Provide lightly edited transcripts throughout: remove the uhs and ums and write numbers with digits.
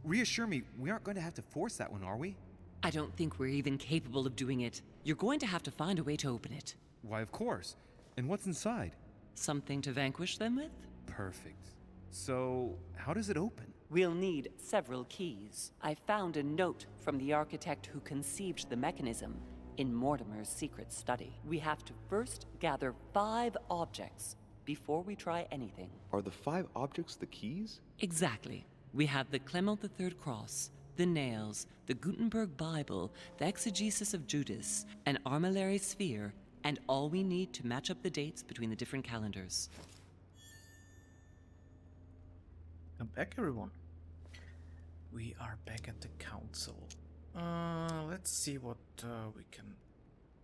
Reassure me, we aren't going to have to force that one, are we? I don't think we're even capable of doing it. You're going to have to find a way to open it. Why, of course. And what's inside? Something to vanquish them with? Perfect. So, how does it open? We'll need several keys. I found a note from the architect who conceived the mechanism in Mortimer's secret study. We have to first gather 5 objects before we try anything. Are the 5 objects the keys? Exactly. We have the Clement III cross, the nails, the Gutenberg Bible, the exegesis of Judas, an armillary sphere, and all we need to match up the dates between the different calendars. Come back, everyone. We are back at the council. Let's see what we can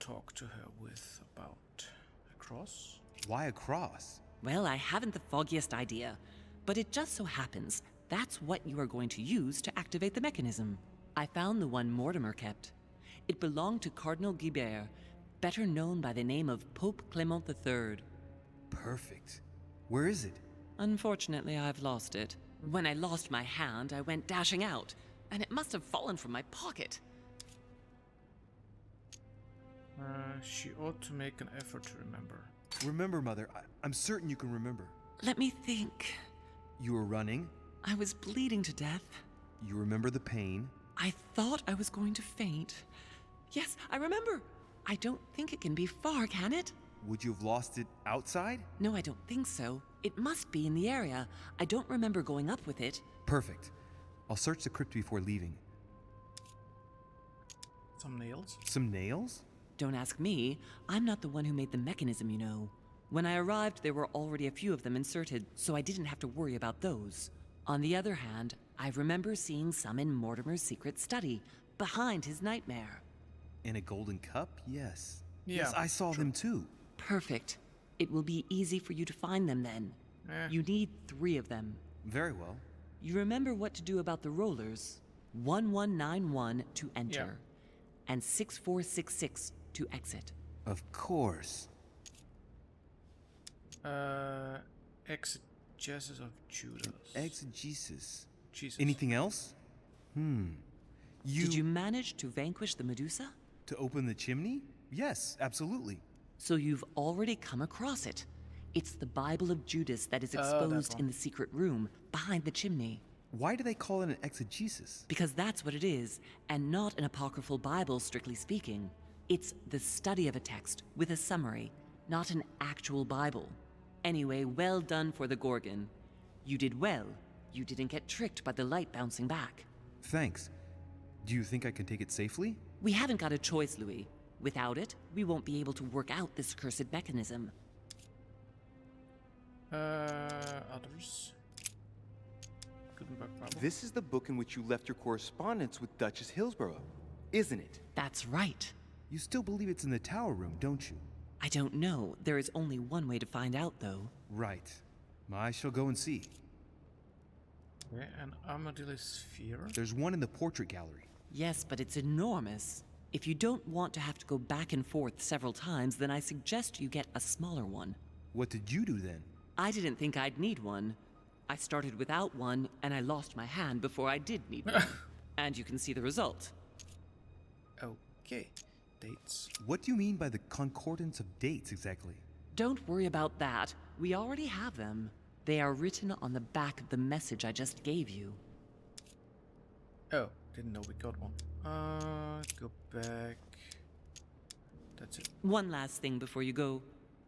talk to her with about a cross. Why a cross? Well, I haven't the foggiest idea, but it just so happens that's what you are going to use to activate the mechanism. I found the one Mortimer kept. It belonged to Cardinal Guibert, better known by the name of Pope Clement III. Perfect. Where is it? Unfortunately, I've lost it. When I lost my hand, I went dashing out, and it must have fallen from my pocket. She ought to make an effort to remember. Remember, Mother. I'm certain you can remember. Let me think. You were running. I was bleeding to death. You remember the pain. I thought I was going to faint. Yes, I remember. I don't think it can be far, can it? Would you have lost it outside? No, I don't think so. It must be in the area. I don't remember going up with it. Perfect. I'll search the crypt before leaving. Some nails? Some nails? Don't ask me. I'm not the one who made the mechanism, you know. When I arrived, there were already a few of them inserted, so I didn't have to worry about those. On the other hand, I remember seeing some in Mortimer's secret study, behind his nightmare. In a golden cup? Yes. Yeah, Yes, I saw them too. Perfect. It will be easy for you to find them then. You need 3 of them. Very well. You remember what to do about the rollers. 1191 to enter, and 6466 to exit. Of course. Exegesis of Judas. Exegesis. Jesus. Anything else? Did you manage to vanquish the Medusa? To open the chimney? Yes, absolutely. So you've already come across it. It's the Bible of Judas that is exposed in the secret room behind the chimney. Why do they call it an exegesis? Because that's what it is, and not an apocryphal Bible, strictly speaking. It's the study of a text with a summary, not an actual Bible. Anyway, well done for the Gorgon. You did well. You didn't get tricked by the light bouncing back. Thanks. Do you think I can take it safely? We haven't got a choice, Louis. Without it, we won't be able to work out this cursed mechanism. Others. Gutenberg Bible. This is the book in which you left your correspondence with Duchess Hillsborough, isn't it? That's right. You still believe it's in the tower room, don't you? I don't know. There is only one way to find out, though. Right. I shall go and see. Okay, an armadillo sphere. There's one in the portrait gallery. Yes, but it's enormous. If you don't want to have to go back and forth several times, then I suggest you get a smaller one. What did you do then? I didn't think I'd need one. I started without one, and I lost my hand before I did need one. And you can see the result. Okay. Dates. What do you mean by the concordance of dates exactly? Don't worry about that. We already have them. They are written on the back of the message I just gave you. Oh, didn't know we got one. Go back. That's it. One last thing before you go.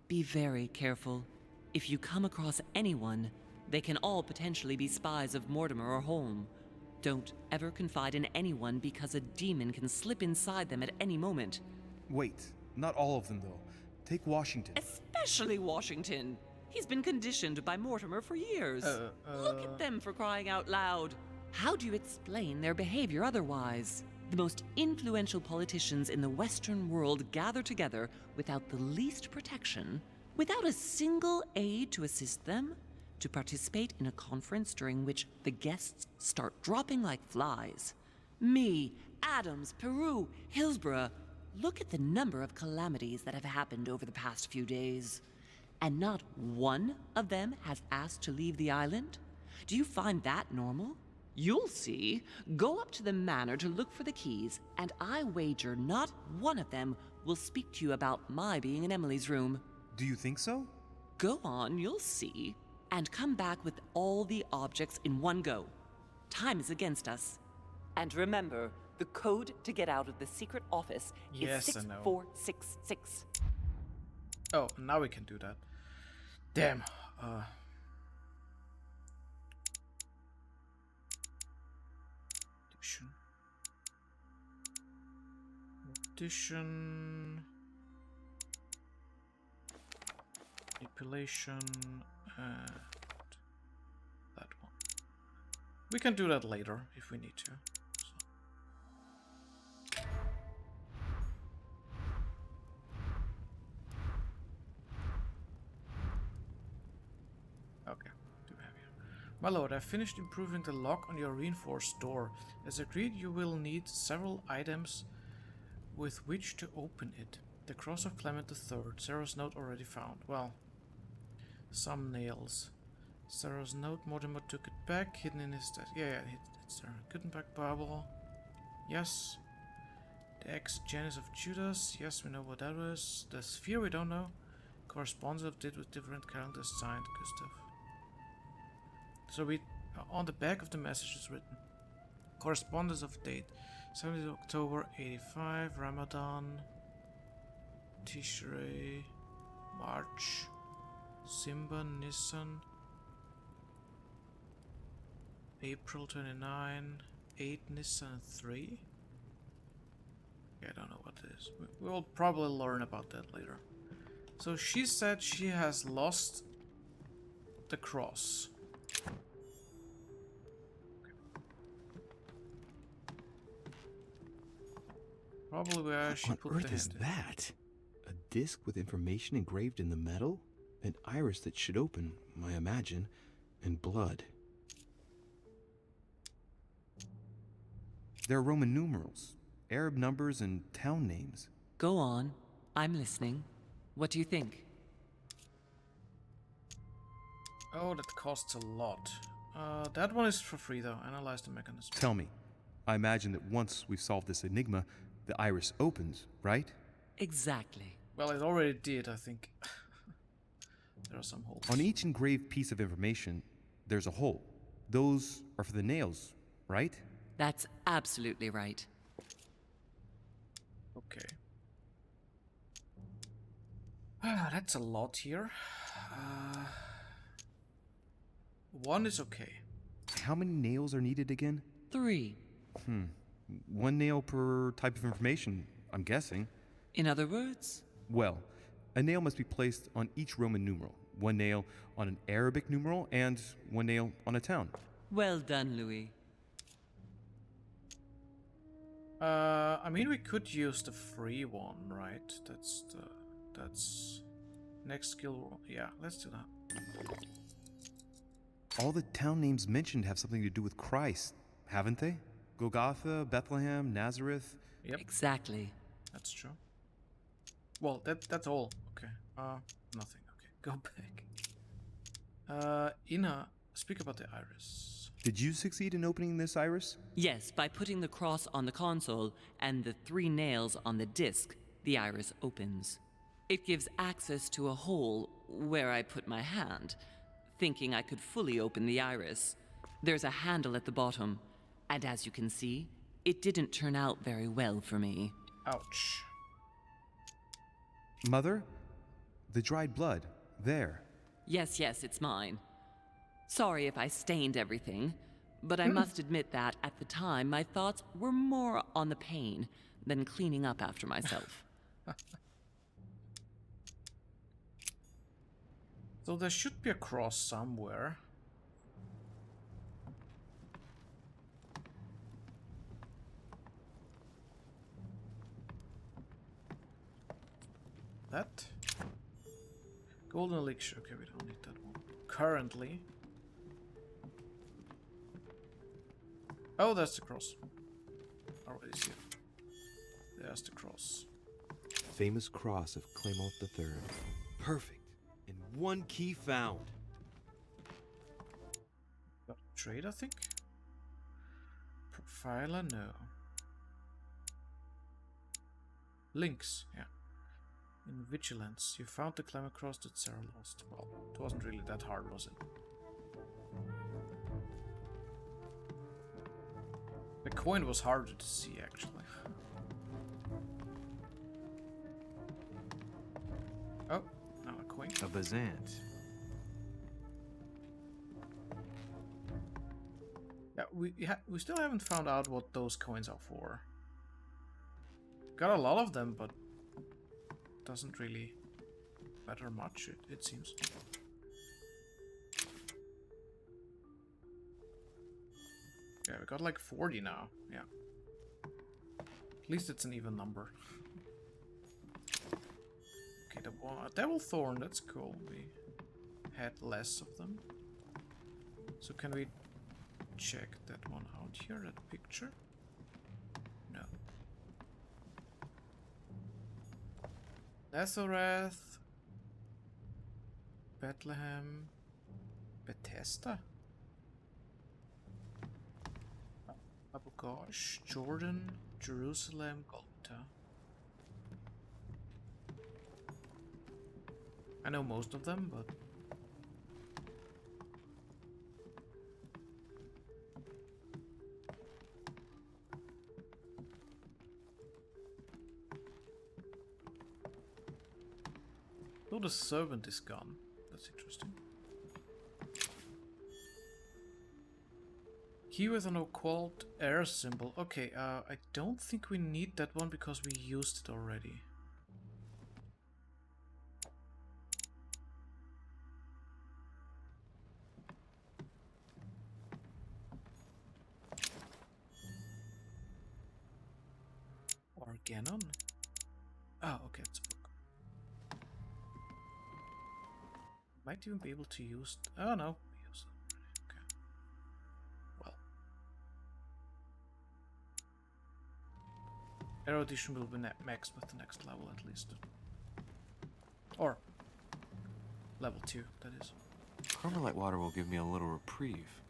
Be very careful. If you come across anyone, they can all potentially be spies of Mortimer or Holm. Don't ever confide in anyone because a demon can slip inside them at any moment. Wait, not all of them though. Take Washington. Especially Washington. He's been conditioned by Mortimer for years. Look at them, for crying out loud. How do you explain their behavior otherwise? The most influential politicians in the Western world gather together without the least protection, without a single aid to assist them, to participate in a conference during which the guests start dropping like flies. Me, Adams, Peru, Hillsborough. Look at the number of calamities that have happened over the past few days. And not one of them has asked to leave the island? Do you find that normal? You'll see. Go up to the manor to look for the keys, and I wager not one of them will speak to you about my being in Emily's room. Do you think so? Go on, you'll see, and come back with all the objects in one go. Time is against us. And remember, the code to get out of the secret office Yes, is I know. 6466. Oh, now we can do that. Damn. Addition. Manipulation. And that one. We can do that later if we need to. So. Okay, do have here. My lord, I finished improving the lock on your reinforced door. As agreed, you will need several items with which to open it. The cross of Clement III, Sarah's note already found. Well, some nails. Sarah's note, Mortimer took it back, hidden in his desk. Yeah, it's there. Gutenberg Bible. Yes. The ex-Janus of Judas. Yes, we know what that was. The sphere we don't know. Correspondence of did with different calendars signed, Gustav. So we, on the back of the message is written. Correspondence of date. 17th October 85, Ramadan, Tishrei, March, Simba, Nissan, April 29, 8 Nissan 3. Yeah, I don't know what it is. We'll probably learn about that later. So she said she has lost the cross. Probably where she What What on on earth earth is is that? A disc with information engraved in the metal? An iris that should open, I imagine, and blood. There are Roman numerals, Arab numbers, and town names. Go on. I'm listening. What do you think? Oh, that costs a lot. That one is for free though. Analyze the mechanism. Tell me, I imagine that once we've solved this enigma, the iris opens, right? Exactly. Well, it already did, I think. There are some holes. On each engraved piece of information, there's a hole. Those are for the nails, right? That's absolutely right. Okay. Ah, that's a lot here. One is okay. How many nails are needed again? 3. One nail per type of information, I'm guessing. In other words? Well, a nail must be placed on each Roman numeral. One nail on an Arabic numeral and one nail on a town. Well done, Louis. I mean, we could use the free one, right? That's next skill. Yeah, let's do that. All the town names mentioned have something to do with Christ, haven't they? Golgotha, Bethlehem, Nazareth. Yep, Exactly. that's true. Well, that's all. Okay. Nothing. Okay, go back. Ina, speak about the iris. Did you succeed in opening this iris? Yes, by putting the cross on the console and the 3 nails on the disc, the iris opens. It gives access to a hole where I put my hand, thinking I could fully open the iris. There's a handle at the bottom, and as you can see, it didn't turn out very well for me. Ouch. Mother? The dried blood. There. Yes, it's mine. Sorry if I stained everything, but I must admit that at the time my thoughts were more on the pain than cleaning up after myself. So there should be a cross somewhere. That? Golden elixir. Okay, we don't need that one. Currently. Oh, that's the cross. Already see it. There's the cross. Famous cross of Clement III. Perfect. And one key found. Got trade, I think. Phyla, no. Links, yeah. In Vigilance, you found the climb across that Sarah lost. Well, it wasn't really that hard, was it? The coin was harder to see, actually. Oh, now a coin. A Bazant. Yeah, we still haven't found out what those coins are for. Got a lot of them, but doesn't really matter much, it seems. Yeah, we got like 40 now. Yeah. At least it's an even number. Okay, the one, Devil Thorn, that's cool. We had less of them. So can we check that one out here, that picture? No. Nazareth, Bethlehem, Bethesda, Abu Ghosh, Jordan, Jerusalem, Golgotha. I know most of them, but oh, the servant is gone. That's interesting. Key with an occult air symbol. Okay, I don't think we need that one because we used it already. Organon? Oh, okay, it's a book. Might even be able to use... Oh, no. We use it. Okay. Well. Erudition will be maxed with the next level, at least. Or... level 2, that is. Carmelite water will give me a little reprieve.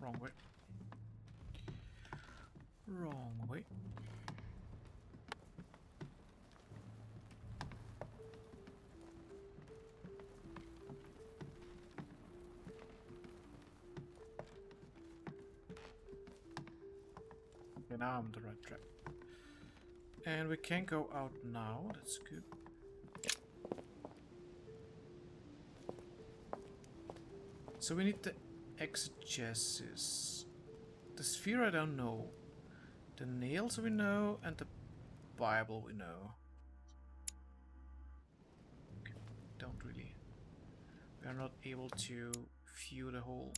Wrong way. Wrong way. Okay, now I'm on the right track. And we can go out now, that's good. So we need the exegesis. The sphere I don't know. The nails we know, and the Bible we know. Okay, don't really. We are not able to view the whole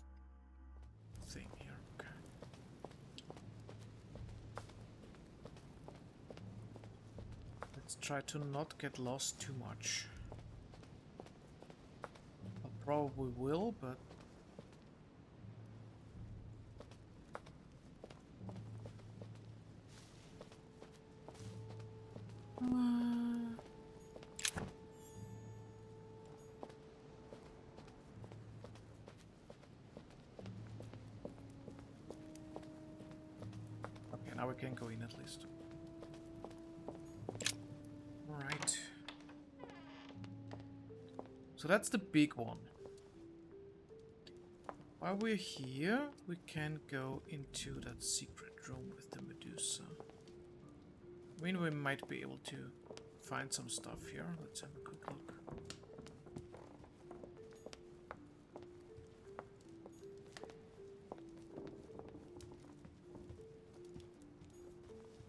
thing here. Okay. Let's try to not get lost too much. I probably will, but okay, now we can go in at least. Alright. So that's the big one. While we're here, we can go into that secret room with the Medusa. I mean, we might be able to find some stuff here. Let's have a quick look.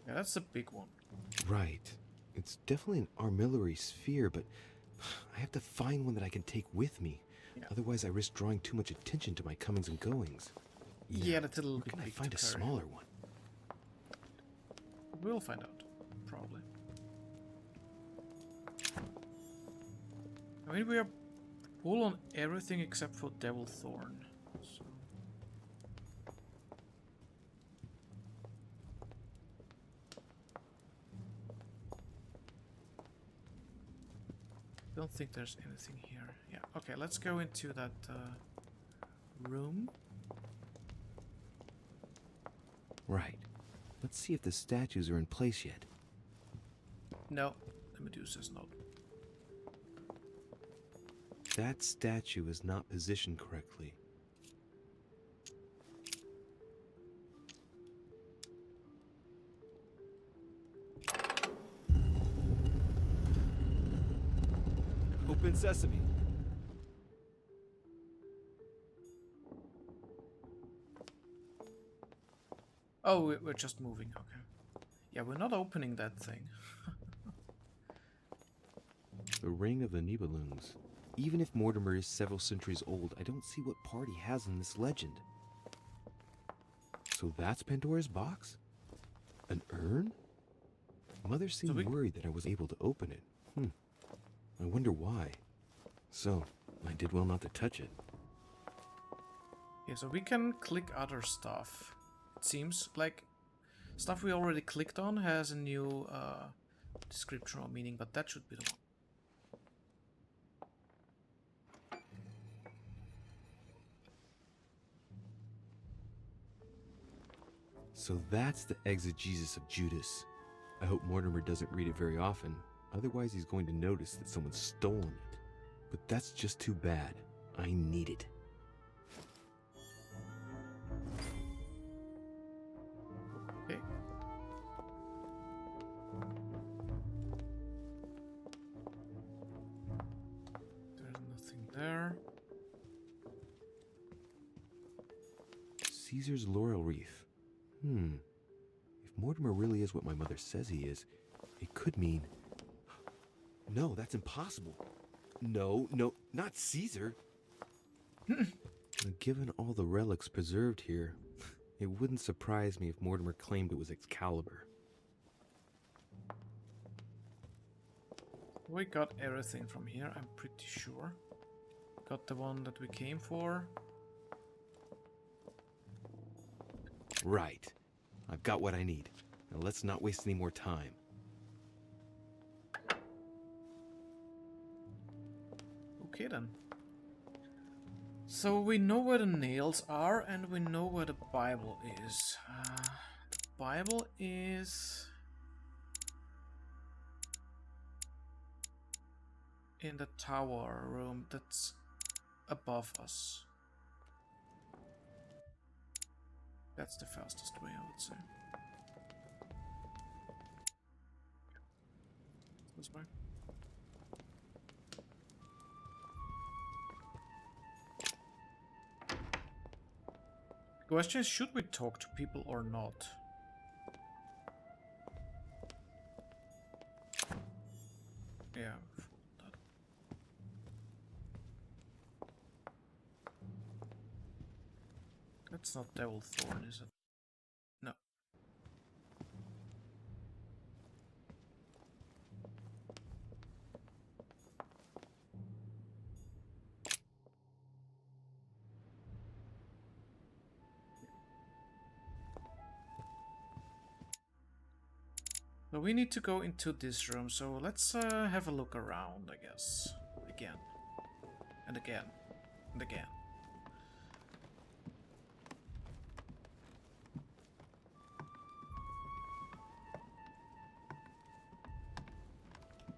Yeah, that's the big one. Right. It's definitely an armillary sphere, but I have to find one that I can take with me. Yeah. Otherwise, I risk drawing too much attention to my comings and goings. Yeah, that's a little Where bit can I big find to a carry. smaller one? We'll find out, probably. I mean, we are full on everything except for Devil Thorn. So Don't think there's anything here. Yeah, okay, let's go into that room. Right. Let's see if the statues are in place yet. No, the Medusa's not. That statue is not positioned correctly. Open sesame. Oh, we're just moving, okay. Yeah, we're not opening that thing. The Ring of the Nibelungs. Even if Mortimer is several centuries old, I don't see what part he has in this legend. So that's Pandora's box? An urn? Mother seemed worried that I was able to open it. I wonder why. So, I did well not to touch it. Yeah, so we can click other stuff. It seems like stuff we already clicked on has a new description or meaning, but that should be the one. So that's the exegesis of Judas. I hope Mortimer doesn't read it very often, otherwise he's going to notice that someone's stolen it. But that's just too bad. I need it. Okay. There's nothing there. Caesar's laurel wreath. If Mortimer really is what my mother says he is, it could mean... No, that's impossible. No, not Caesar. Given all the relics preserved here, it wouldn't surprise me if Mortimer claimed it was Excalibur. We got everything from here, I'm pretty sure. Got the one that we came for. Right. I've got what I need. Now let's not waste any more time. Okay then. So we know where the nails are and we know where the Bible is. The Bible is in the tower room that's above us. That's the fastest way, I would say. This way. The question is, should we talk to people or not? Yeah. That's not Devil Thorn, is it? No. So we need to go into this room, so let's have a look around, I guess. Again. And again. And again.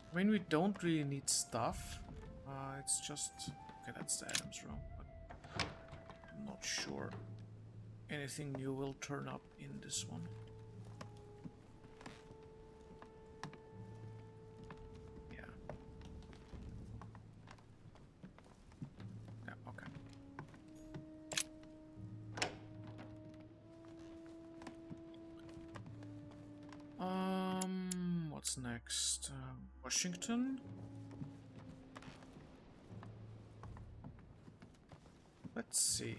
I mean, we don't really need stuff. It's just... Okay, that's the Adam's room. But I'm not sure anything new will turn up in this one. Yeah. Yeah, okay. What's next? Washington? Let's see.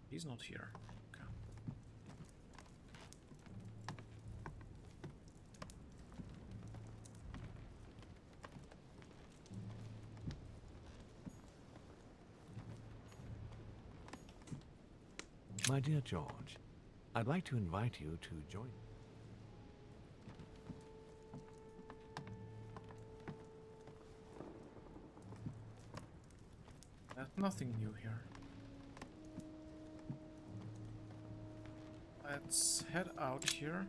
He's not here. Okay. My dear George, I'd like to invite you to join. Nothing new here. Let's head out here.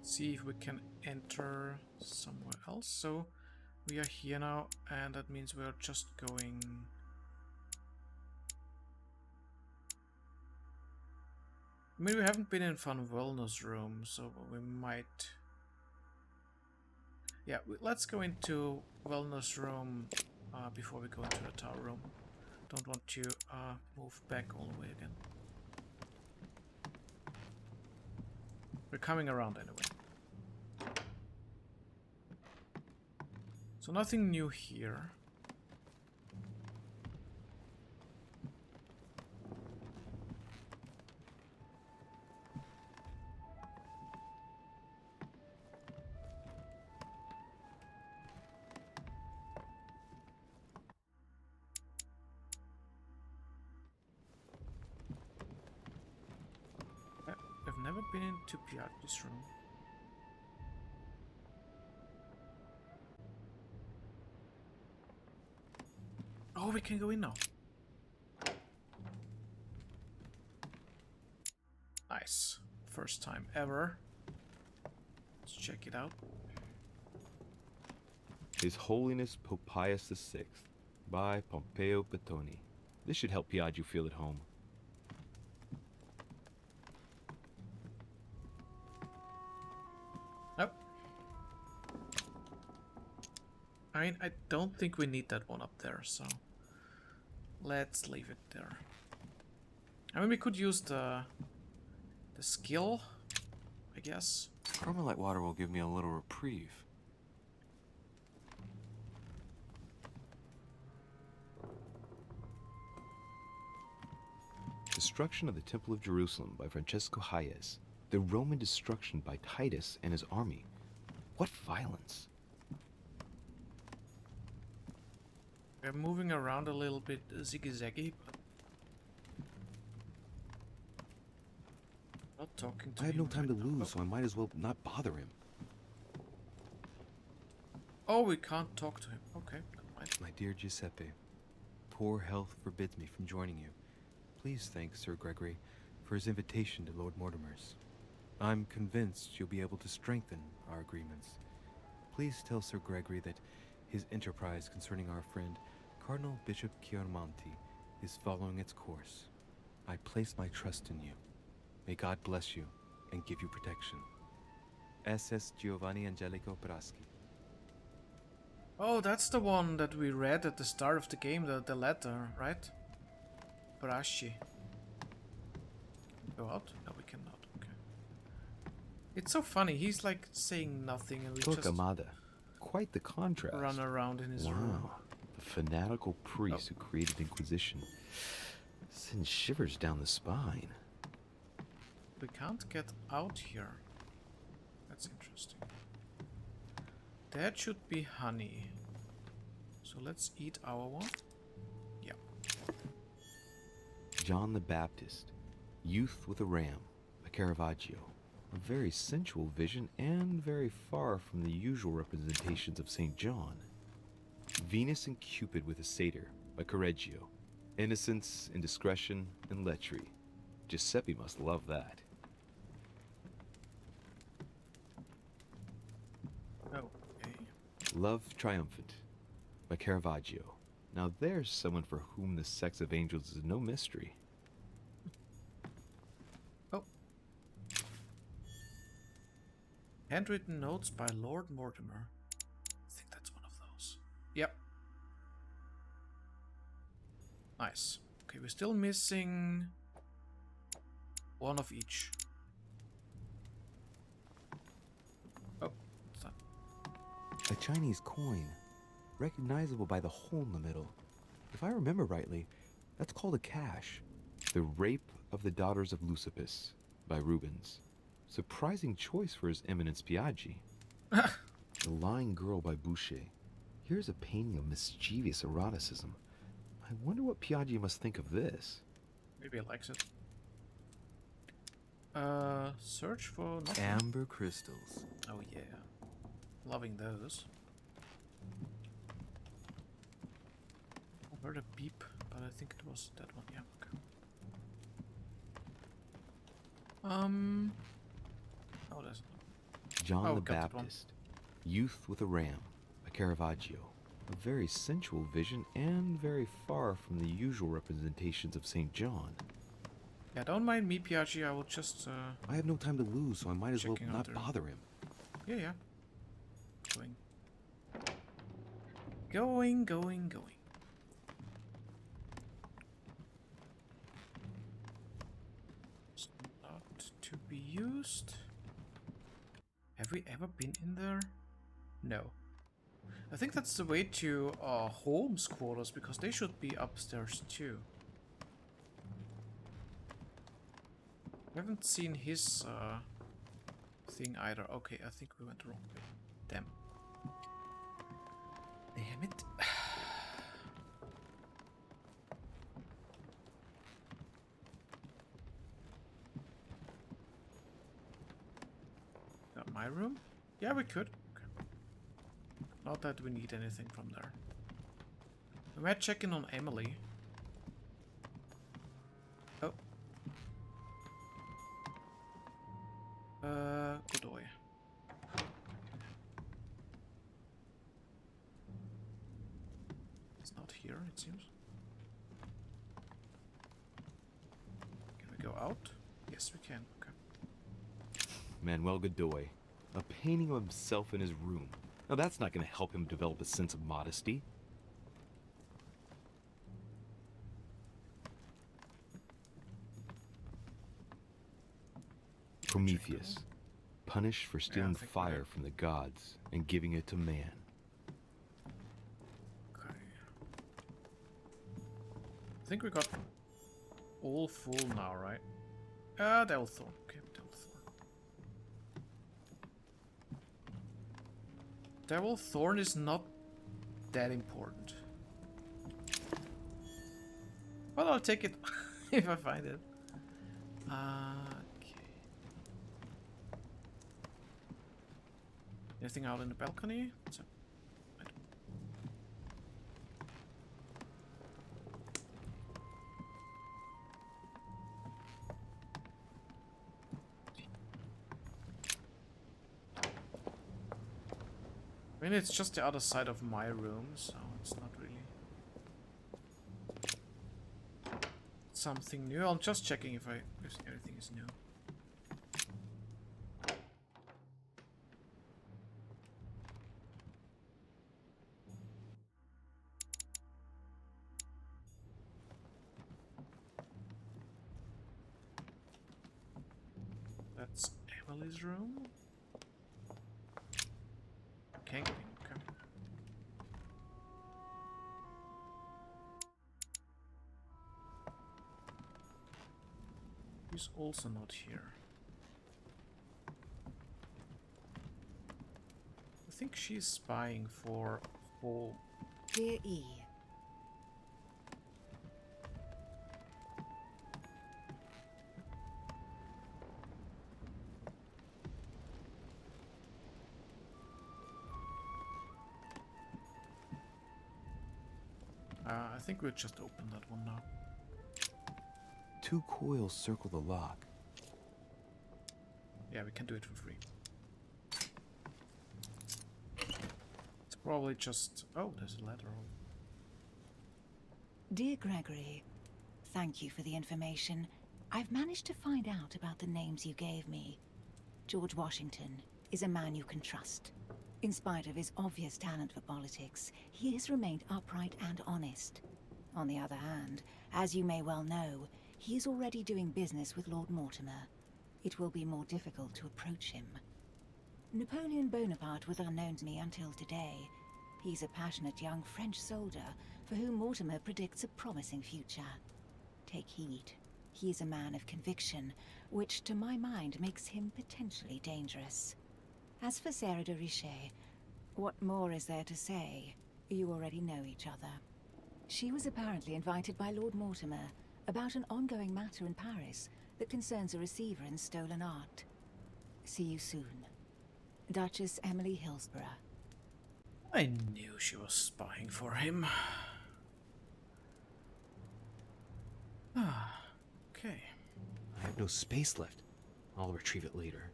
See if we can enter somewhere else. So we are here now, and that means we are just going. I mean, we haven't been in Fun Wellness Room, so we might. Yeah, let's go into Wellness Room before we go into the tower room. Don't want to move back all the way again. We're coming around anyway. So nothing new here. I've never been into Piaggi's room. Oh, we can go in now. Nice. First time ever. Let's check it out. His Holiness Pope Pius VI by Pompeo Petoni. This should help Piaggio feel at home. Nope. I mean, I don't think we need that one up there, so let's leave it there. I mean, we could use the skill, I guess. Carmelite water will give me a little reprieve. Destruction of the Temple of Jerusalem by Francesco Hayez. The Roman destruction by Titus and his army. What violence! We're moving around a little bit ziggy-zaggy, but not talking to him. I had no time to right now. lose, so I might as well not bother him. Oh, we can't talk to him. Okay, never mind. My dear Giuseppe, poor health forbids me from joining you. Please thank Sir Gregory for his invitation to Lord Mortimer's. I'm convinced you'll be able to strengthen our agreements. Please tell Sir Gregory that his enterprise concerning our friend Cardinal Bishop Chiaramonti is following its course. I place my trust in you. May God bless you and give you protection. SS Giovanni Angelico Braschi. Oh, that's the one that we read at the start of the game, the letter, right? Braschi. Go out? No, we cannot. Okay. It's so funny. He's like saying nothing, and we Look, just Amada. Quite the contrast. run around in his room. Wow. The fanatical priest who created Inquisition sends shivers down the spine. We can't get out here. That's interesting. That should be honey. So let's eat our one. Yeah. John the Baptist, Youth with a Ram, by Caravaggio. A very sensual vision and very far from the usual representations of St. John. Venus and Cupid with a satyr, by Correggio. Innocence, indiscretion, and lechery. Giuseppe must love that. Okay. Love Triumphant, by Caravaggio. Now there's someone for whom the sex of angels is no mystery. Oh. Handwritten notes by Lord Mortimer. I think that's one of those. Yep. Nice. Okay, we're still missing one of each. Oh, what's that? A Chinese coin, recognizable by the hole in the middle. If I remember rightly, that's called a cash. The Rape of the Daughters of Leucippus, by Rubens. Surprising choice for His Eminence Piaggi. The Lying Girl by Boucher. Here's a painting of mischievous eroticism. I wonder what Piaggi must think of this. Maybe he likes it. Search for nothing. Amber crystals. Oh yeah. Loving those. heard a beep, but I think it was that one. Yeah. Okay. Oh, there's. John Oh, the got that one. Baptist, youth with a ram, a Caravaggio, a very sensual vision and very far from the usual representations of St. John. Yeah, don't mind me, Piaggi. I will just. I have no time to lose, so I might as well Checking out not the- bother him. Yeah. Going. It's not to be used. Have we ever been in there? No. I think that's the way to Holmes' quarters, because they should be upstairs too. We haven't seen his thing either. Okay, I think we went wrong. Damn. Damn it. My room? Yeah, we could. Okay. Not that we need anything from there. We might check in on Emily. Oh. Godoy. It's not here, it seems. Can we go out? Yes, we can. Okay. Manuel Godoy, a painting of himself in his room. Now that's not going to help him develop a sense of modesty. Prometheus, punished for stealing think fire we're- from the gods and giving it to man. Okay. I think we got all full now, right? Delthorn. Okay, Delthorn. Delthorn is not that important. But I'll take it if I find it. Okay. Anything out in the balcony? So, I mean, it's just the other side of my room, so it's not really something new. I'm just checking if everything is new. That's Emily's room. Can't get in, okay. He's also not here. I think she's spying for whole. Dear E. I think we'll just open that one now. 2 coils circle the lock. Yeah, we can do it for free. It's probably just... Oh, there's a letter. Dear Gregory, thank you for the information. I've managed to find out about the names you gave me. George Washington is a man you can trust. In spite of his obvious talent for politics, he has remained upright and honest. On the other hand, as you may well know, he is already doing business with Lord Mortimer. It will be more difficult to approach him. Napoleon Bonaparte was unknown to me until today. He's a passionate young French soldier for whom Mortimer predicts a promising future. Take heed. He is a man of conviction, which to my mind makes him potentially dangerous. As for Sarah de Richet, what more is there to say? You already know each other. She was apparently invited by Lord Mortimer about an ongoing matter in Paris that concerns a receiver in stolen art. See you soon. Duchess Emily Hillsborough. I knew she was spying for him. Ah, okay. I have no space left. I'll retrieve it later.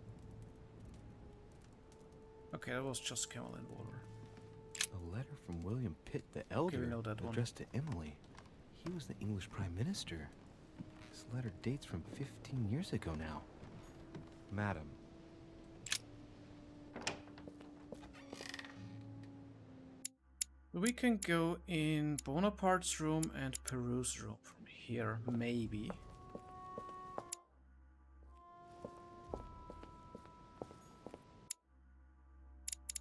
Okay, that was just camel and water. A letter from William Pitt the Elder, we know that one. addressed to Emily. He was the English Prime Minister. This letter dates from 15 years ago now. Madam. We can go in Bonaparte's room and Peru's room from here, maybe.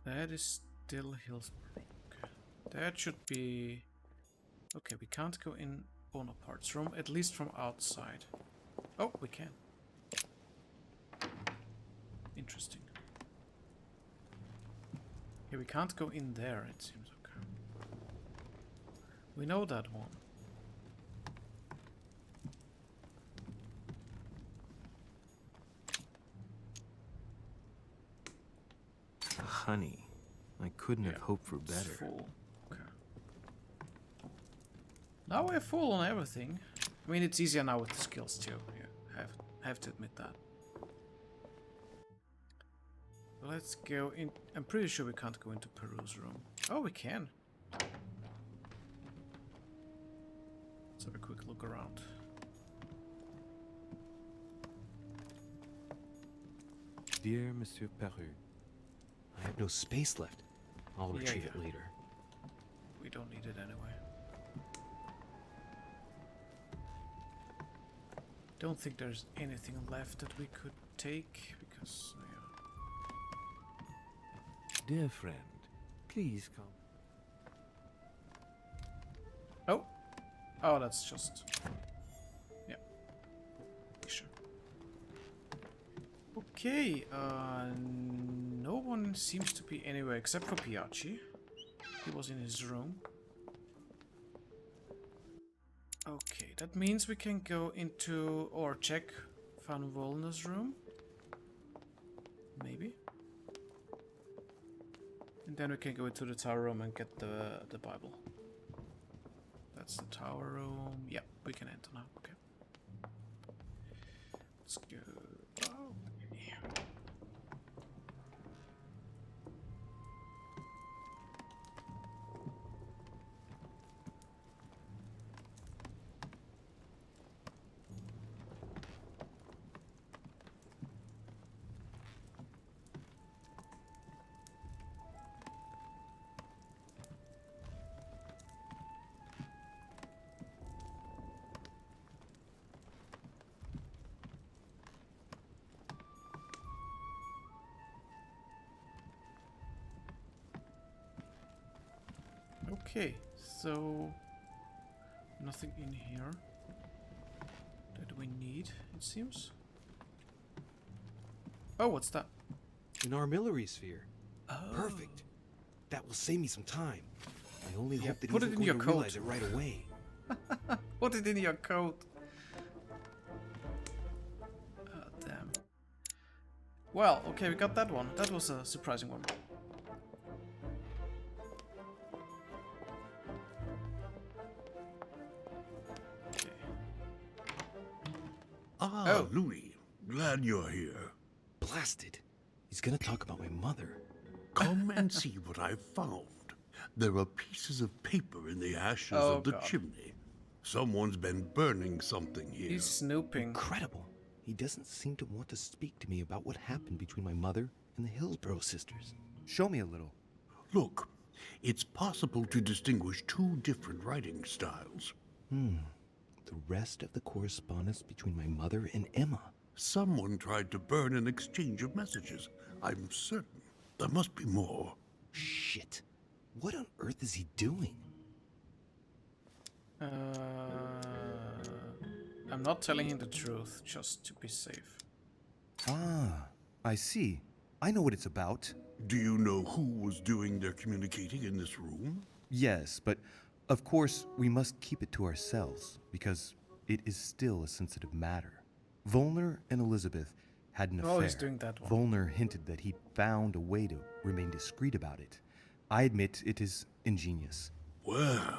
That is still Hillsborough. Okay. That should be... Okay, we can't go in Bonaparte's room, at least from outside. Oh, we can. Interesting. Okay, we can't go in there, it seems. Okay. We know that one. Honey, I couldn't have hoped for It's better. full. Okay. Now we're full on everything. I mean, it's easier now with the skills too. Yeah, I have to admit that. Let's go in. I'm pretty sure we can't go into Peru's room. Oh, we can. Let's have a quick look around. Dear Monsieur Peru, I have no space left. I'll retrieve it later. We don't need it anyway. Don't think there's anything left that we could take because Dear friend, please come. Oh, that's just... Yeah. Sure. Okay, no one seems to be anywhere except for Piachi. He was in his room. Okay, that means we can go into, or check Van Wolner's room. Maybe. And then we can go into the tower room and get the Bible. That's the tower room. Yep, we can enter now. Okay. Let's go. Oh, yeah. Okay, so nothing in here that we need, it seems. Oh, what's that? An armillary sphere. Oh. Perfect. That will save me some time. I only hope that put he's it in going your to coat. realize it right away. Put it in your coat. Damn. Well, okay, we got that one. That was a surprising one. Okay. Ah, Louis. Glad you're here. Blasted. He's gonna talk about my mother. Come and see what I've found. There are pieces of paper in the ashes Oh, of the God. chimney. Someone's been burning something here. He's snooping. Incredible. He doesn't seem to want to speak to me about what happened between my mother and the Hillsborough sisters. Show me a little. Look, it's possible to distinguish two different writing styles. The rest of the correspondence between my mother and Emma. Someone tried to burn an exchange of messages. I'm certain. There must be more. Shit. What on earth is he doing? I'm not telling him the truth, just to be safe. Ah, I see. I know what it's about. Do you know who was doing their communicating in this room? Yes, but of course we must keep it to ourselves because it is still a sensitive matter. Volner and Elizabeth had an affair. Oh, he's doing that one. Volner hinted that he found a way to remain discreet about it. I admit it is ingenious. Well,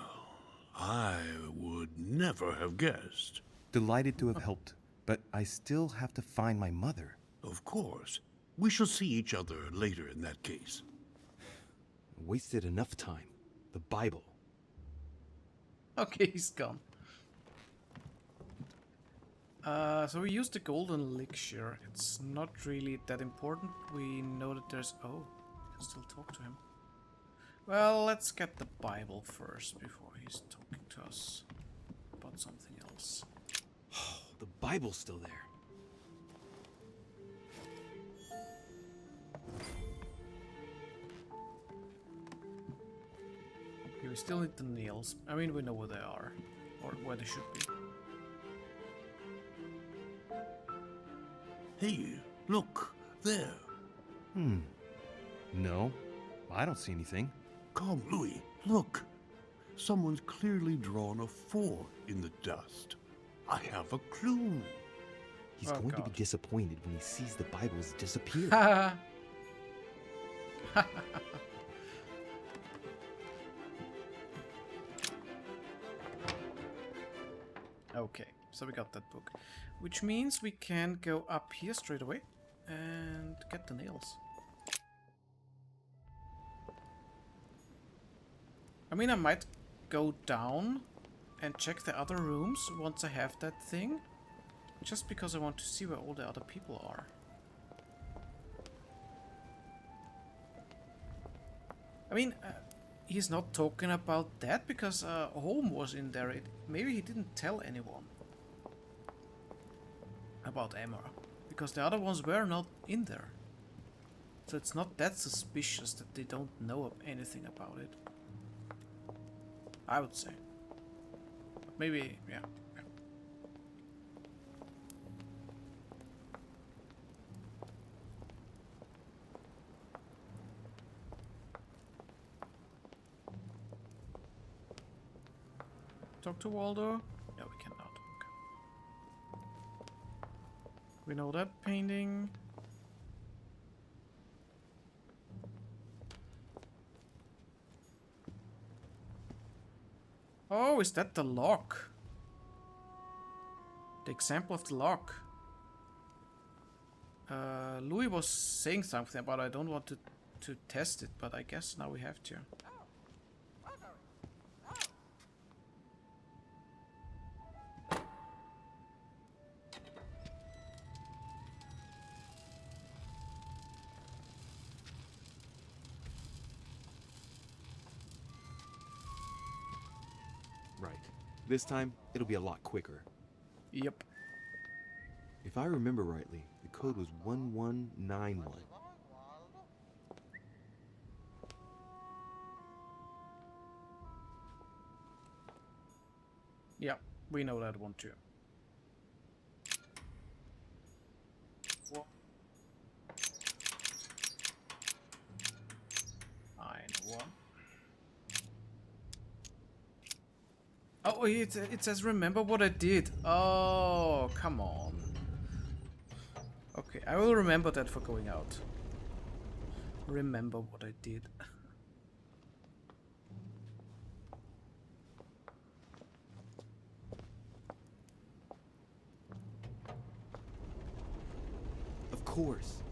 I would never have guessed. Delighted to have helped, but I still have to find my mother. Of course. We shall see each other later in that case. Wasted enough time. The Bible. Okay, he's gone. So we used the golden elixir. It's not really that important. We know that there's... Oh, I can still talk to him. Well, let's get the Bible first before he's talking to us about something else. Oh, the Bible's still there. Okay, we still need the nails. I mean, we know where they are. Or where they should be. Hey, look, there. No, I don't see anything. Come, Louis, look. Someone's clearly drawn a 4 in the dust. I have a clue. He's Oh, going to God. be disappointed when he sees the Bibles disappear. Okay, so we got that book. Which means we can go up here straight away and get the nails. I mean, I might go down and check the other rooms once I have that thing. Just because I want to see where all the other people are. I mean, he's not talking about that because Home was in there. Maybe he didn't tell anyone about Emma, because the other ones were not in there. So it's not that suspicious that they don't know anything about it. I would say. But maybe, yeah. Talk to Waldo? No, we cannot. Okay. We know that painting. Oh, is that the lock? The example of the lock. Louis was saying something about I don't want to test it, but I guess now we have to. Right. This time, it'll be a lot quicker. Yep. If I remember rightly, the code was 1191. Yeah, we know that one too. What? I know one. Oh, it says remember what I did. Oh, come on. Okay, I will remember that for going out. Remember what I did. Of course.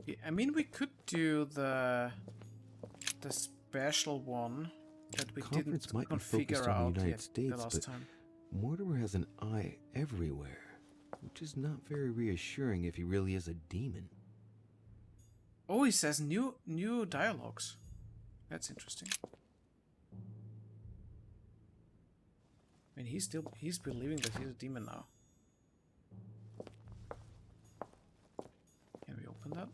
Yeah, I mean, we could do the special one that we Conference didn't might be focused configure on out the United yet the States, last but time. Mortimer has an eye everywhere, which is not very reassuring if he really is a demon. Oh, he says new dialogues. That's interesting. I mean, he's believing that he's a demon now. Can we open that?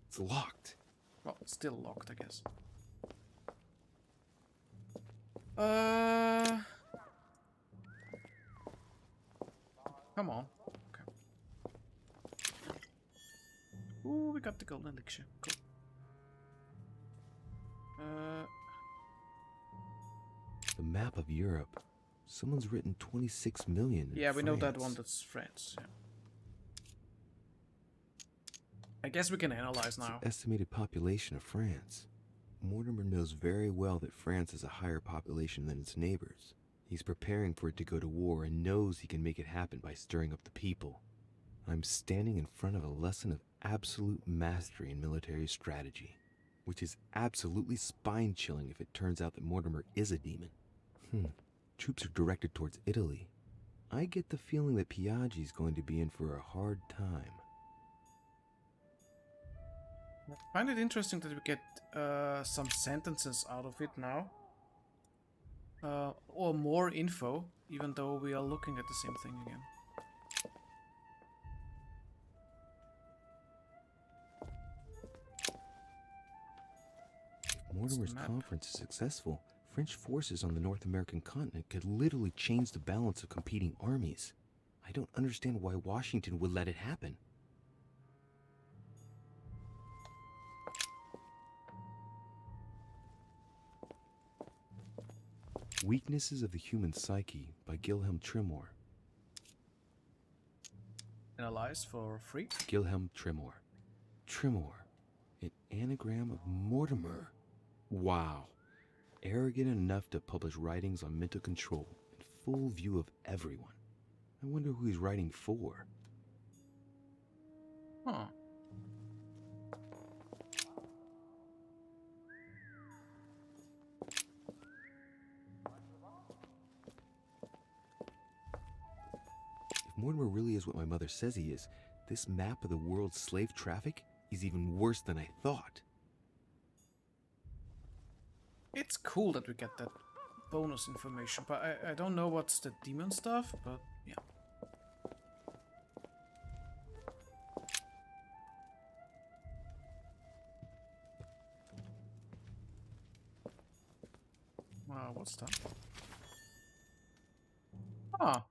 It's locked. Well, it's still locked, I guess. Come on. Okay. Ooh, we got the golden elixir. Cool. The map of Europe. Someone's written 26 million in Yeah, we know that France. one. That's France. Yeah. I guess we can analyze now. Estimated population of France. Mortimer knows very well that France has a higher population than its neighbors. He's preparing for it to go to war and knows he can make it happen by stirring up the people. I'm standing in front of a lesson of absolute mastery in military strategy, which is absolutely spine-chilling if it turns out that Mortimer is a demon. Troops are directed towards Italy. I get the feeling that Piaggi's going to be in for a hard time. I find it interesting that we get some sentences out of it now. Or more info, even though we are looking at the same thing again. If Mortimer's conference is successful, French forces on the North American continent could literally change the balance of competing armies. I don't understand why Washington would let it happen. Weaknesses of the Human Psyche by Gilhelm Trimor. Analyze for free. Gilhelm Trimor. Trimor. An anagram of Mortimer. Wow. Arrogant enough to publish writings on mental control in full view of everyone. I wonder who he's writing for. Huh. If Mortimer really is what my mother says he is, this map of the world's slave traffic is even worse than I thought. It's cool that we get that bonus information, but I don't know what's the demon stuff, but yeah. What's that? Ah,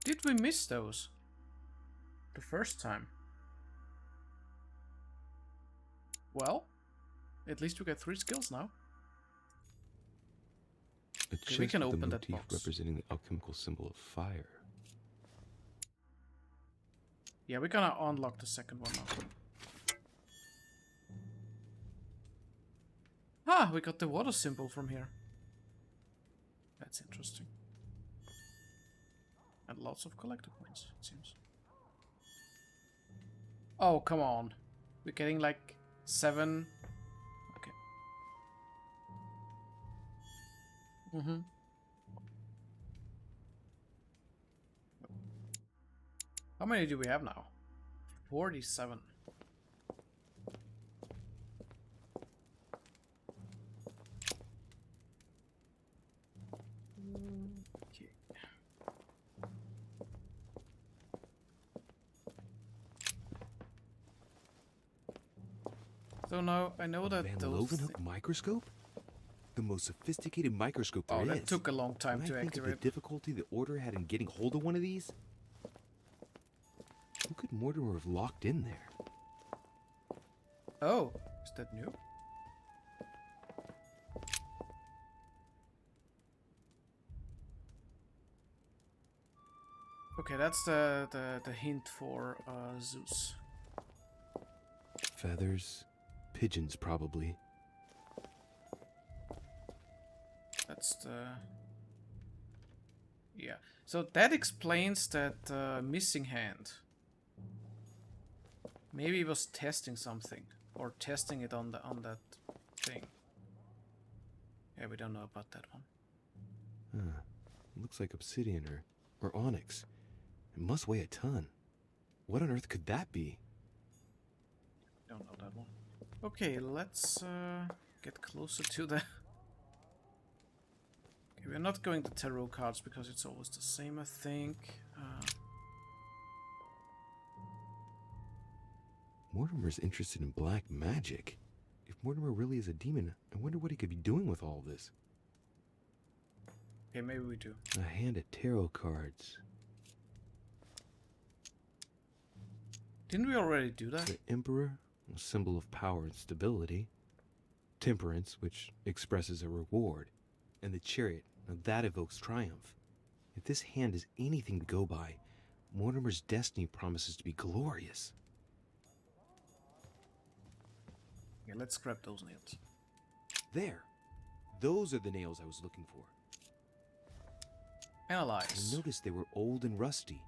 did we miss those the first time? Well, at least we get 3 skills now. A Okay, we chest can with open the that motif box. representing the alchemical symbol of fire. Yeah, we're gonna unlock the second one now. Ah, we got the water symbol from here. That's interesting. And lots of collector points, it seems. Oh, come on. We're getting like 7. Okay. How many do we have now? 47. Okay. So now I know that Van those. Leeuwenhoek microscope? The most sophisticated microscope there Oh, is. that took a long time When to I think of activate. the difficulty the Order had in getting hold of one of these, who could Mortimer have locked in there? Oh, is that new? Okay, that's the hint for Zeus. Feathers, pigeons probably. That's the... Yeah. So that explains that missing hand. Maybe he was testing something. Or testing it on that thing. Yeah, we don't know about that one. Huh. Looks like obsidian or onyx. It must weigh a ton. What on earth could that be? Don't know that one. Okay, let's get closer to the... Okay, we're not going to tarot cards because it's always the same, I think. Mortimer's interested in black magic. If Mortimer really is a demon, I wonder what he could be doing with all this. Okay, maybe we do. A hand of tarot cards. Didn't we already do that? The Emperor, a symbol of power and stability. Temperance, which expresses a reward. And the Chariot, now that evokes triumph. If this hand is anything to go by, Mortimer's destiny promises to be glorious. Okay, let's grab those nails. There. Those are the nails I was looking for. Analyze. I noticed they were old and rusty.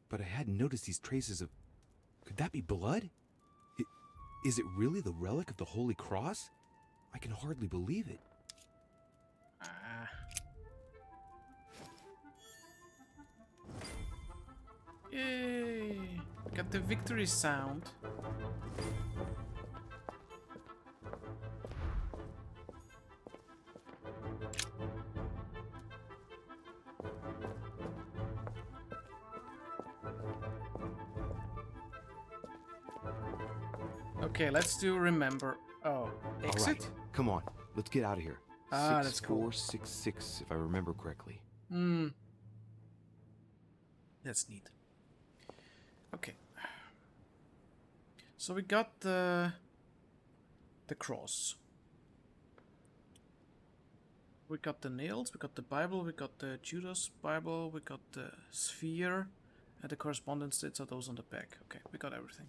But I hadn't noticed these traces of... Could that be blood? Is it really the relic of the Holy Cross? I can hardly believe it. Yay! Got the victory sound. Okay, let's do remember. Oh, exit? All right, come on. Let's get out of here. Ah, that's cool. 6466, if I remember correctly. Hmm. That's neat. Okay. So we got the cross. We got the nails, we got the Bible, we got the Judas Bible, we got the sphere, and the correspondence dates are those on the back. Okay, we got everything.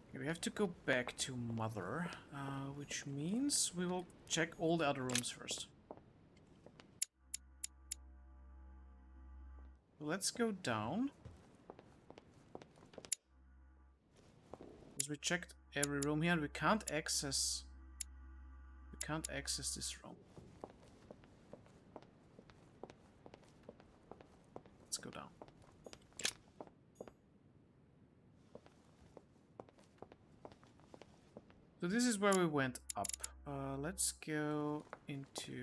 Okay, we have to go back to Mother, which means we will check all the other rooms first. Let's go down. Because we checked every room here and we can't access this room. Let's go down. So this is where we went up. Let's go into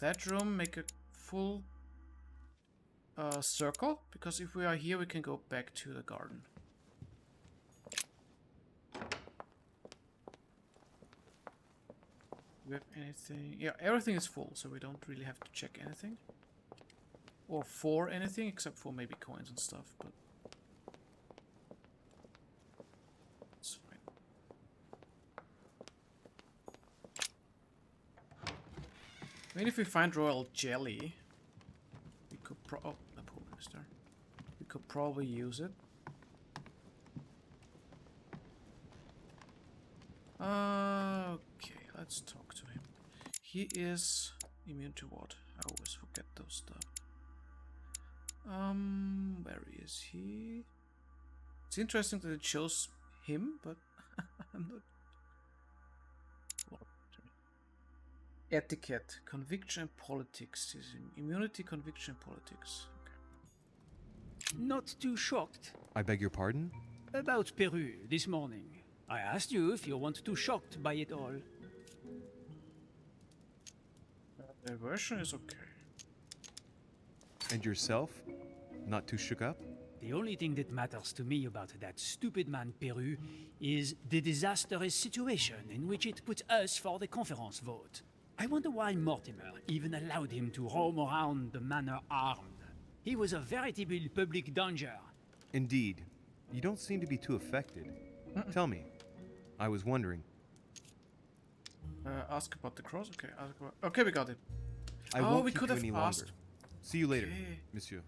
that room, make a full circle, because if we are here we can go back to the garden. Do we have anything? Yeah, everything is full, so we don't really have to check anything. Or for anything, except for maybe coins and stuff, but... it's fine. I mean, if we find royal jelly... we could oh, the poor minister. We could probably use it. Okay, let's talk to him. He is immune to what? I always forget those stuff. Where is he? It's interesting that it shows him, but I'm not. Etiquette, conviction and politics. Is immunity, conviction, politics. Okay. Not too shocked. I beg your pardon? About Peru this morning. I asked you if you weren't too shocked by it all. The version is okay. And yourself? Not too shook up? The only thing that matters to me about that stupid man Peru is the disastrous situation in which it put us for the conference vote. I wonder why Mortimer even allowed him to roam around the manor armed. He was a veritable public danger. Indeed. You don't seem to be too affected. Tell me. I was wondering. Ask about the cross? Okay, ask about... okay, we got it. I oh, won't we keep could you have any asked... longer. See you later, Okay. monsieur.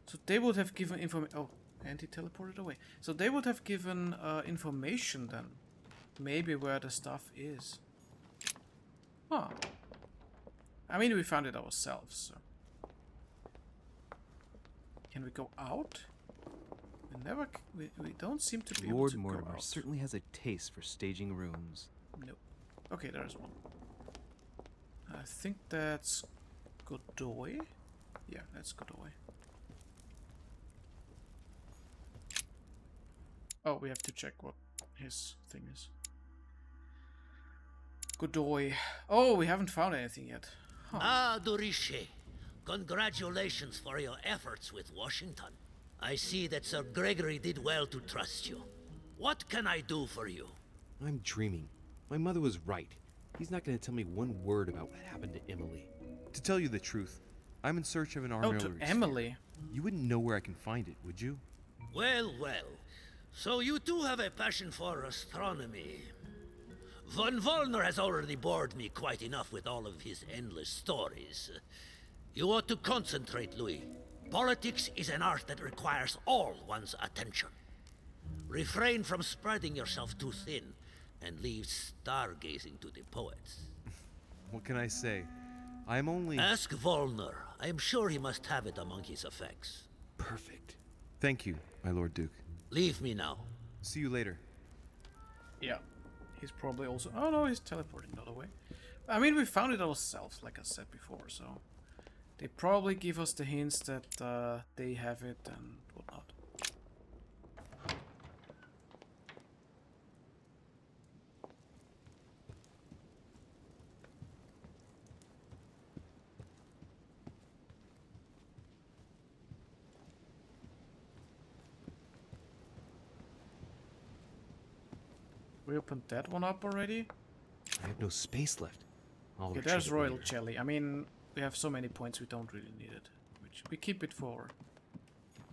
So they would have given information... oh, and he teleported away. So they would have given information then. Maybe where the stuff is. Huh. I mean, we found it ourselves, so... can we go out? We never... we don't seem to be Lord able to go Mortimer out. certainly has a taste for staging rooms. Nope. Okay, there's one. I think that's Godoy. Yeah, that's Godoy. Oh, we have to check what his thing is. Godoy. Oh, we haven't found anything yet. Huh. Ah, Doriche. Congratulations for your efforts with Washington. I see that Sir Gregory did well to trust you. What can I do for you? I'm dreaming. My mother was right. He's not going to tell me one word about what happened to Emily. To tell you the truth, I'm in search of an Oh, armillary to sphere. Emily. You wouldn't know where I can find it, would you? Well, well. So you too have a passion for astronomy. Von Wollner has already bored me quite enough with all of his endless stories. You ought to concentrate, Louis. Politics is an art that requires all one's attention. Refrain from spreading yourself too thin, and leave stargazing to the poets. What can I say? I'm only... Ask Volner. I am sure he must have it among his effects. Perfect. Thank you, my Lord Duke. Leave me now. See you later. Yeah. He's probably also... Oh no, he's teleporting the other way. I mean, we found it ourselves, like I said before, so... They probably give us the hints that they have it and whatnot. We opened that one up already. I have no space left. I'll Okay, retrieve there's it Royal later. Jelly. I mean, we have so many points we don't really need it. Which we keep it for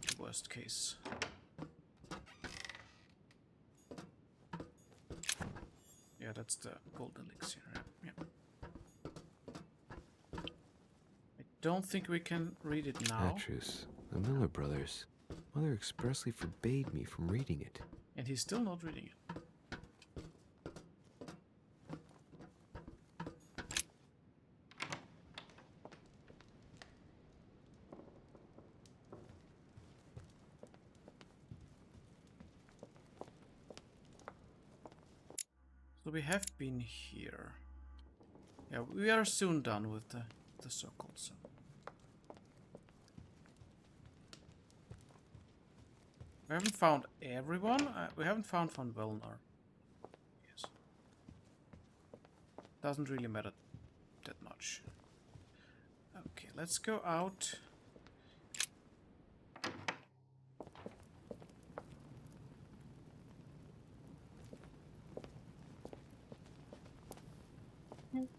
the worst case. Yeah, that's the golden elixir. Yeah. I don't think we can read it now. Petrus, the Miller brothers. Mother expressly forbade me from reading it. And he's still not reading it. So we have been here. Yeah, we are soon done with the circle, so. We haven't found everyone. We haven't found Von Wellner. Yes. Doesn't really matter that much. Okay, let's go out.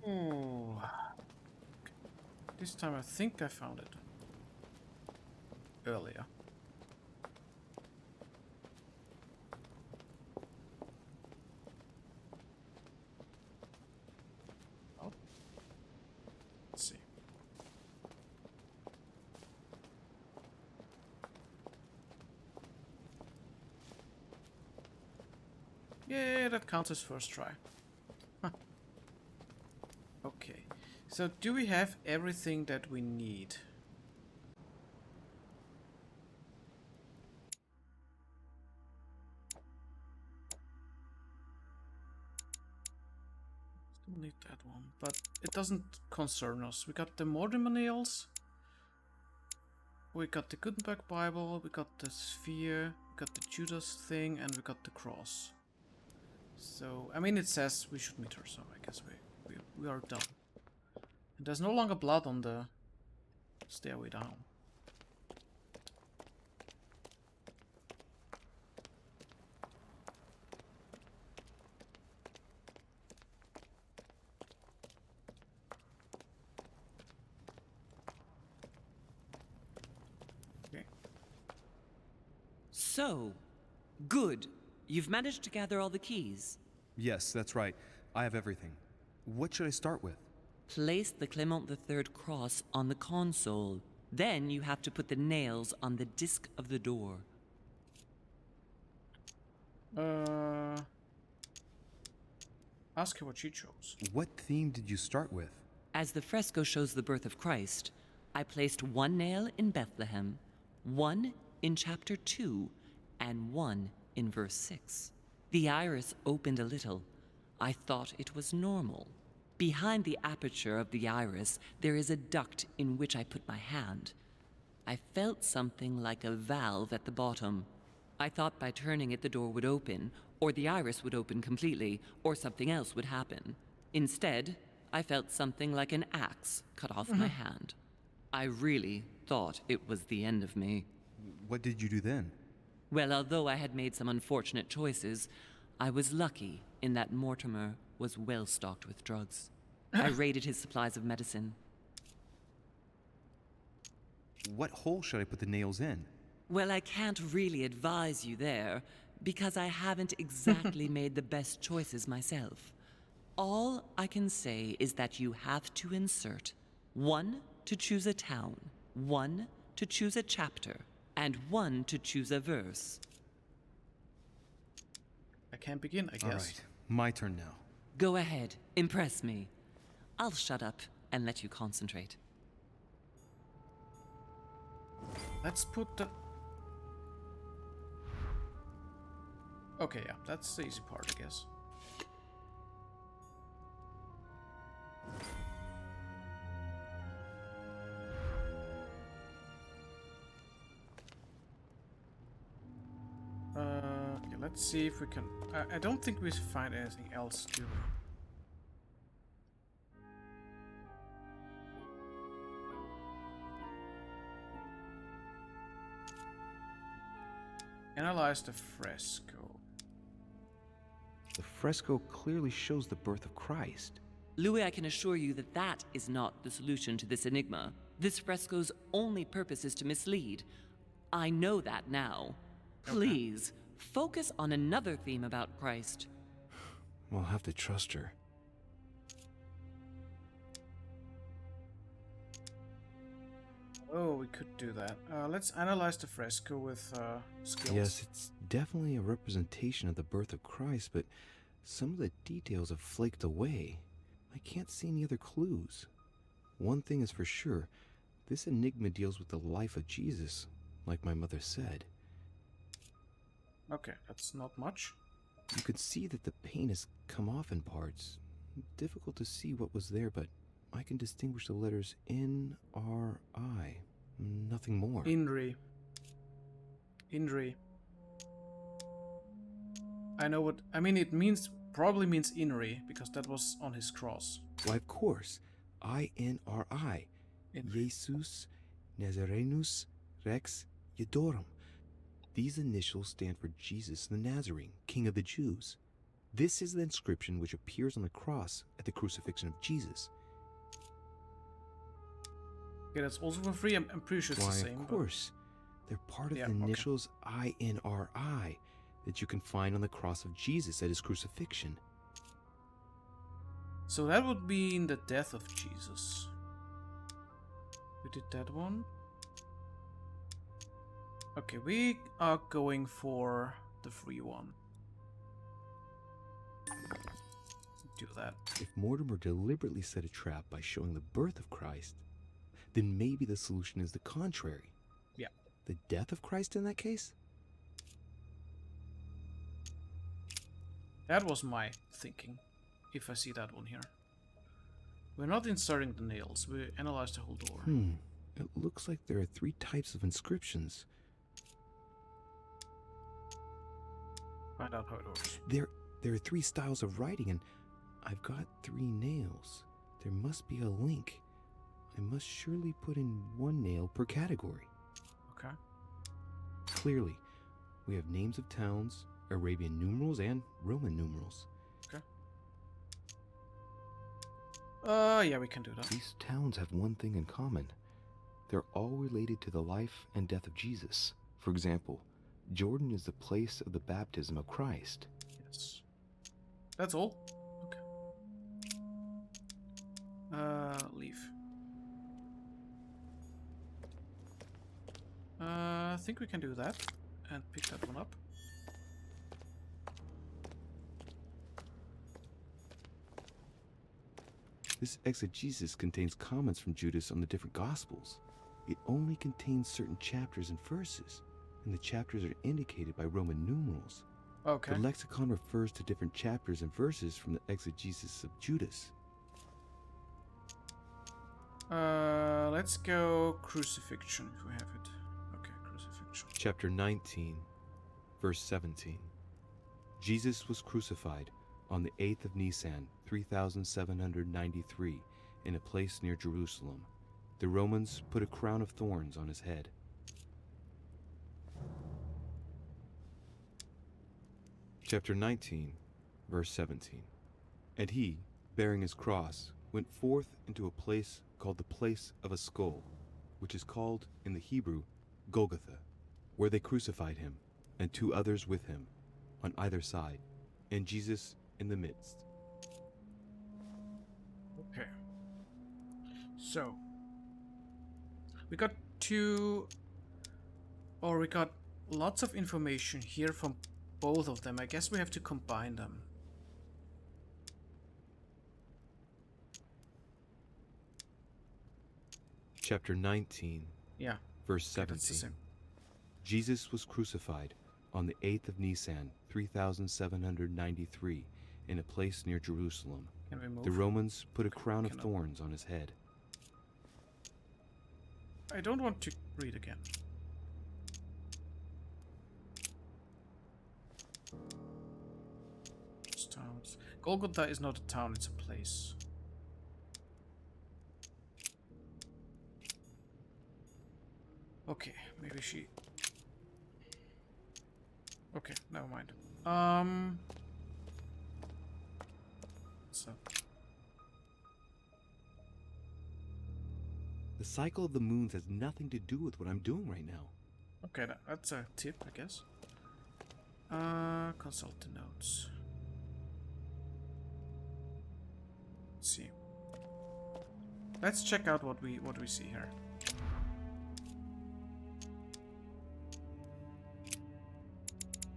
Ooh. This time I think I found it earlier. Oh. Let's see. Yeah, that counts as first try. Okay, so do we have everything that we need? Still need that one, but it doesn't concern us. We got the Mortimer nails, we got the Gutenberg Bible, we got the sphere, we got the Judas thing, and we got the cross. So, I mean, it says we should meet her, so I guess we are done. And there's no longer blood on the stairway down. Okay. So, good. You've managed to gather all the keys. Yes, that's right. I have everything. What should I start with? Place the Clement III cross on the console. Then you have to put the nails on the disc of the door. Ask her what she chose. What theme did you start with? As the fresco shows the birth of Christ, I placed one nail in Bethlehem, one in chapter 2, and one in verse 6. The iris opened a little. I thought it was normal. Behind the aperture of the iris, there is a duct in which I put my hand. I felt something like a valve at the bottom. I thought by turning it the door would open, or the iris would open completely, or something else would happen. Instead, I felt something like an axe cut off my hand. I really thought it was the end of me. What did you do then? Well, although I had made some unfortunate choices, I was lucky in that Mortimer was well stocked with drugs. I raided his supplies of medicine. What hole should I put the nails in? Well, I can't really advise you there, because I haven't exactly made the best choices myself. All I can say is that you have to insert one to choose a town, one to choose a chapter, and 1 to choose a verse. I can't begin, I guess. All right, my turn now. Go ahead, impress me. I'll shut up and let you concentrate. Let's put the... Okay, yeah, that's the easy part, I guess. Okay, let's see if we can... I don't think we find anything else to... Analyze the fresco. The fresco clearly shows the birth of Christ. Louis, I can assure you that that is not the solution to this enigma. This fresco's only purpose is to mislead. I know that now. Please, focus on another theme about Christ. We'll have to trust her. Oh, we could do that. Let's analyze the fresco with skills. Yes, it's definitely a representation of the birth of Christ, but some of the details have flaked away. I can't see any other clues. One thing is for sure, this enigma deals with the life of Jesus, like my mother said. Okay, that's not much. You could see that the paint has come off in parts. Difficult to see what was there, but I can distinguish the letters N-R-I. Nothing more. Inri. Inri. I know what... I mean, it means... Probably means Inri, because that was on his cross. Why, of course. I-N-R-I. Jesus Nazarenus Rex Eudorum. These initials stand for Jesus the Nazarene, King of the Jews. This is the inscription which appears on the cross at the crucifixion of Jesus. Okay, that's also for free. I'm pretty sure it's the same. Of course. They're part of the initials I-N-R-I that you can find on the cross of Jesus at his crucifixion. So that would mean the death of Jesus. We did that one. Okay, we are going for the free one. Do that. If Mortimer deliberately set a trap by showing the birth of Christ, then maybe the solution is the contrary. Yeah. The death of Christ in that case? That was my thinking, if I see that one here. We're not inserting the nails, we analyze the whole door. It looks like there are 3 types of inscriptions. Find out how it works. There are 3 styles of writing, and I've got 3 nails. There must be a link. I must surely put in 1 nail per category. Okay. Clearly, we have names of towns, Arabian numerals, and Roman numerals. Okay. Yeah, we can do that. These towns have one thing in common. They're all related to the life and death of Jesus. For example, Jordan is the place of the baptism of Christ. Yes. That's all? Okay. Leave. I think we can do that and pick that one up. This exegesis contains comments from Judas on the different Gospels. It only contains certain chapters and verses, and the chapters are indicated by Roman numerals. Okay. The lexicon refers to different chapters and verses from the exegesis of Judas. Let's go crucifixion if we have it. Okay, crucifixion. Chapter 19, verse 17. Jesus was crucified on the 8th of Nisan, 3793, in a place near Jerusalem. The Romans put a crown of thorns on his head. Chapter 19, verse 17. And he, bearing his cross, went forth into a place called the place of a skull, which is called in the Hebrew Golgotha, where they crucified him, and 2 others with him, on either side, and Jesus in the midst. Okay. So, we got two... Or we got lots of information here from both of them. I guess we have to combine them. Chapter 19, Yeah. verse Okay, that's the 17. same. Jesus was crucified on the 8th of Nisan, 3793, in a place near Jerusalem. Can we move? The Romans put a crown of Cannot. thorns on his head. I don't want to read again. Towns. Golgotha is not a town, it's a place. Okay, maybe she... Okay, never mind. So... The cycle of the moons has nothing to do with what I'm doing right now. Okay, that's a tip, I guess. Consult the notes. Let's see. Let's check out what we see here.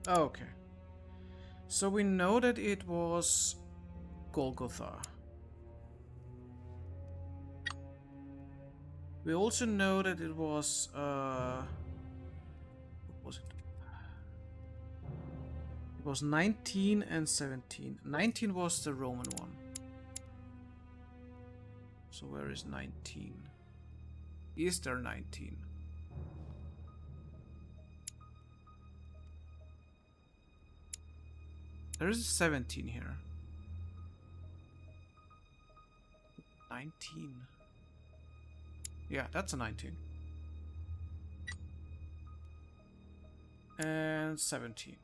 Okay. So we know that it was Golgotha. We also know that it was what was it? It was 19 and 17. 19 was the Roman one. So where is 19? Is there 19? There is 17 here. 19. Yeah, that's a 19. And 17.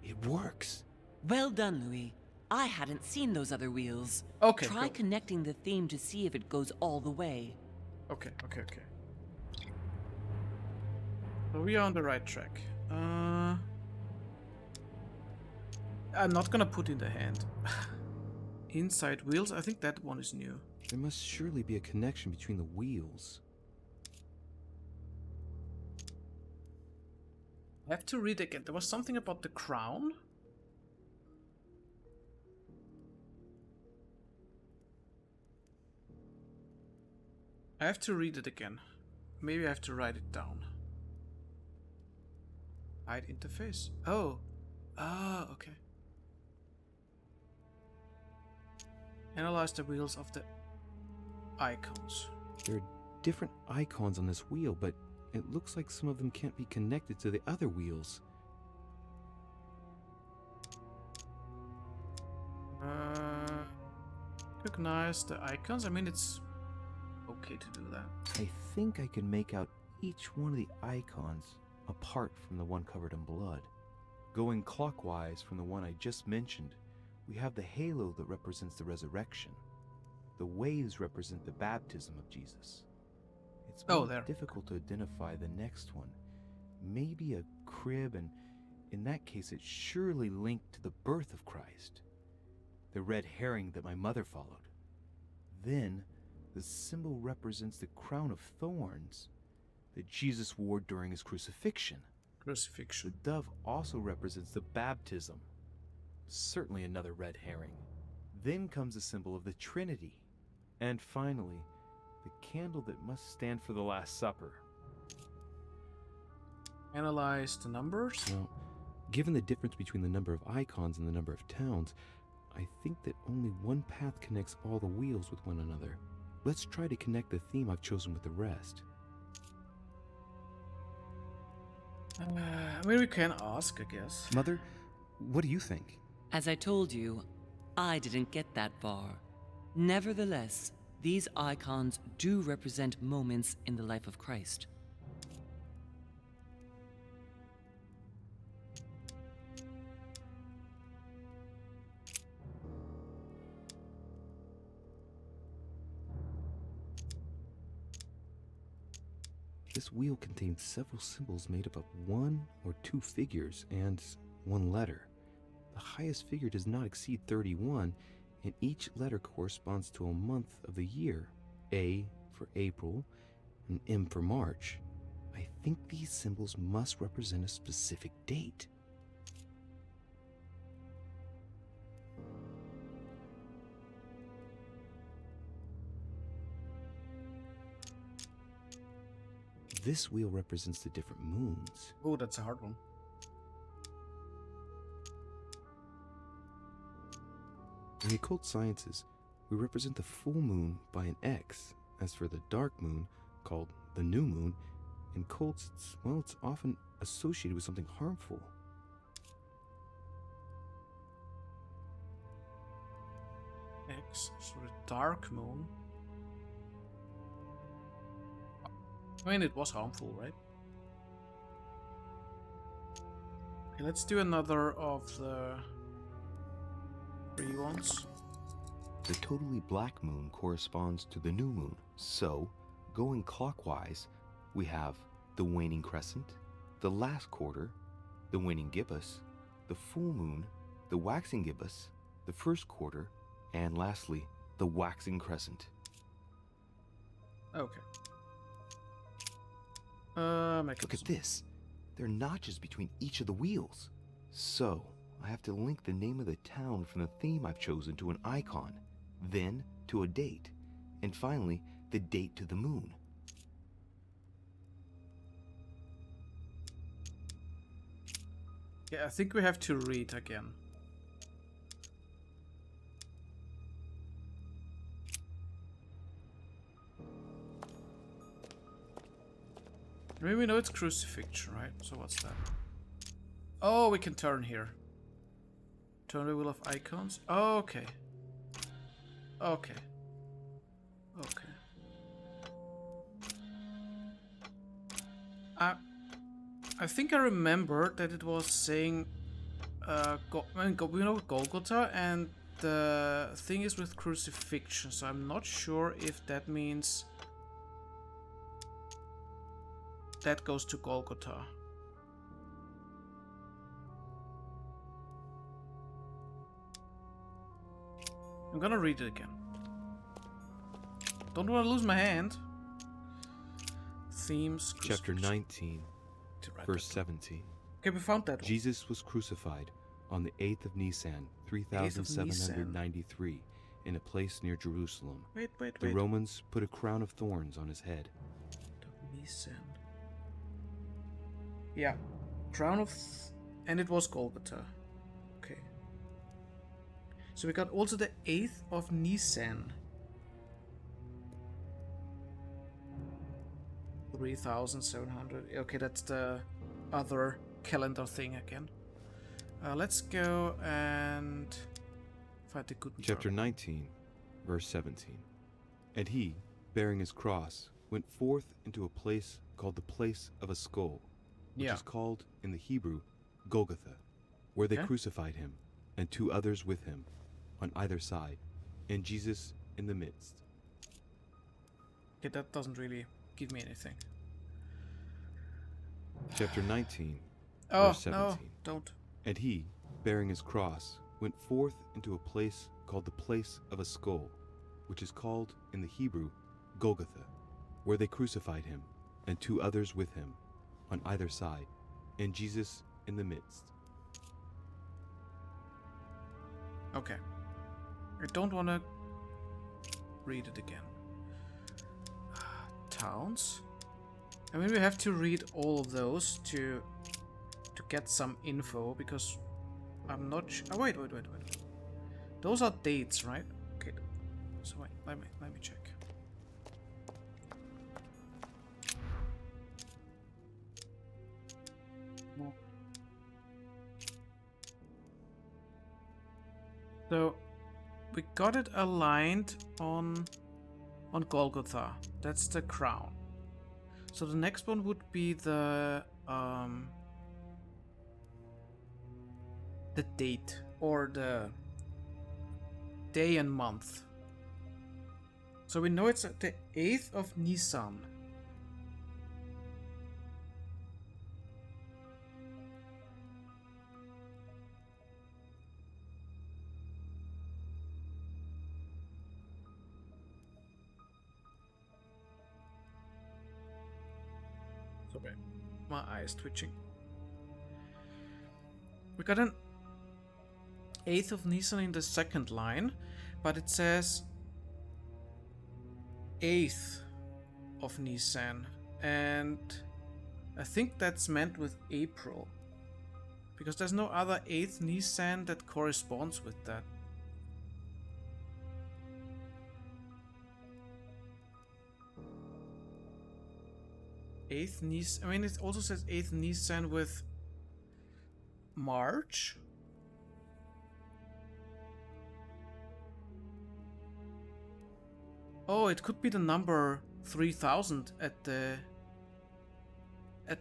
It works. Well done, Louis. I hadn't seen those other wheels. Okay, Try go. connecting the theme to see if it goes all the way. Okay. So we are on the right track. I'm not gonna put in the hand. Inside wheels, I think that one is new. There must surely be a connection between the wheels. I have to read again. There was something about the crown. I have to read it again. Maybe I have to write it down. Hide interface. Oh. Ah, okay. Analyze the wheels of the icons. There are different icons on this wheel, but it looks like some of them can't be connected to the other wheels. Recognize the icons. I mean, it's okay to do that. I think I can make out each one of the icons apart from the one covered in blood. Going clockwise from the one I just mentioned, we have the halo that represents the resurrection. The waves represent the baptism of Jesus. It's more difficult to identify the next one. Maybe a crib, and in that case it's surely linked to the birth of Christ. The red herring that my mother followed. Then, the symbol represents the crown of thorns that Jesus wore during his crucifixion. Crucifixion. The dove also represents the baptism. Certainly another red herring. Then comes the symbol of the Trinity. And finally, the candle that must stand for the Last Supper. Analyze the numbers. Well, given the difference between the number of icons and the number of towns, I think that only one path connects all the wheels with one another. Let's try to connect the theme I've chosen with the rest. I mean, we can ask, I guess. Mother, what do you think? As I told you, I didn't get that far. Nevertheless, these icons do represent moments in the life of Christ. This wheel contains several symbols made up of 1 or 2 figures and 1 letter. The highest figure does not exceed 31, and each letter corresponds to a month of the year. A for April, and M for March. I think these symbols must represent a specific date. This wheel represents the different moons. Oh, that's a hard one. In the occult sciences, we represent the full moon by an X. As for the dark moon, called the new moon, in cults, it's often associated with something harmful. X, so the dark moon. I mean, it was harmful, right? Okay, let's do another of the 3 ones. The totally black moon corresponds to the new moon. So, going clockwise, we have the waning crescent, the last quarter, the waning gibbous, the full moon, the waxing gibbous, the first quarter, and lastly, the waxing crescent. Okay. Look at this. They're notches between each of the wheels. So, I have to link the name of the town from the theme I've chosen to an icon, then to a date, and finally, the date to the moon. Yeah, I think we have to read again. I mean, we know it's crucifixion, right? So what's that? Oh, we can turn here. Turn the wheel of icons. Oh, okay. Okay. Okay. I think I remember that it was saying we know Golgotha, and the thing is with crucifixion, so I'm not sure if that means that goes to Golgotha. I'm gonna read it again. Don't want to lose my hand. Themes. Chapter 19, verse 17. Okay, we found that one. Jesus was crucified on the 8th of Nisan, 3793, in a place near Jerusalem. Wait. The Romans put a crown of thorns on his head. Nisan. Yeah, crown of... and it was Golgotha. Okay. So we got also the 8th of Nisan. 3700. Okay, that's the other calendar thing again. Let's go and find the good. Chapter 19, verse 17. And he, bearing his cross, went forth into a place called the place of a skull, which is called in the Hebrew Golgotha, where they crucified him, and 2 others with him, on either side, and Jesus in the midst. Okay, that doesn't really give me anything. Chapter 19, verse 17. No, don't. And he, bearing his cross, went forth into a place called the place of a skull, which is called in the Hebrew Golgotha, where they crucified him, and 2 others with him, on either side, and Jesus in the midst. Okay. I don't want to read it again. Towns. I mean, we have to read all of those to get some info, because I'm not sure. Oh, wait. Those are dates, right? Okay. So wait, let me check. No. So we got it aligned on Golgotha. That's the crown. So the next one would be the date, or the day and month. So we know it's the 8th of Nisan. Okay. My eyes twitching. We got an 8th of Nisan in the second line, but it says 8th of Nisan, and I think that's meant with April, because there's no other 8th Nisan that corresponds with that. Eighth Nisan. I mean, it also says 8th Nisan with March. Oh, it could be the number 3000 at the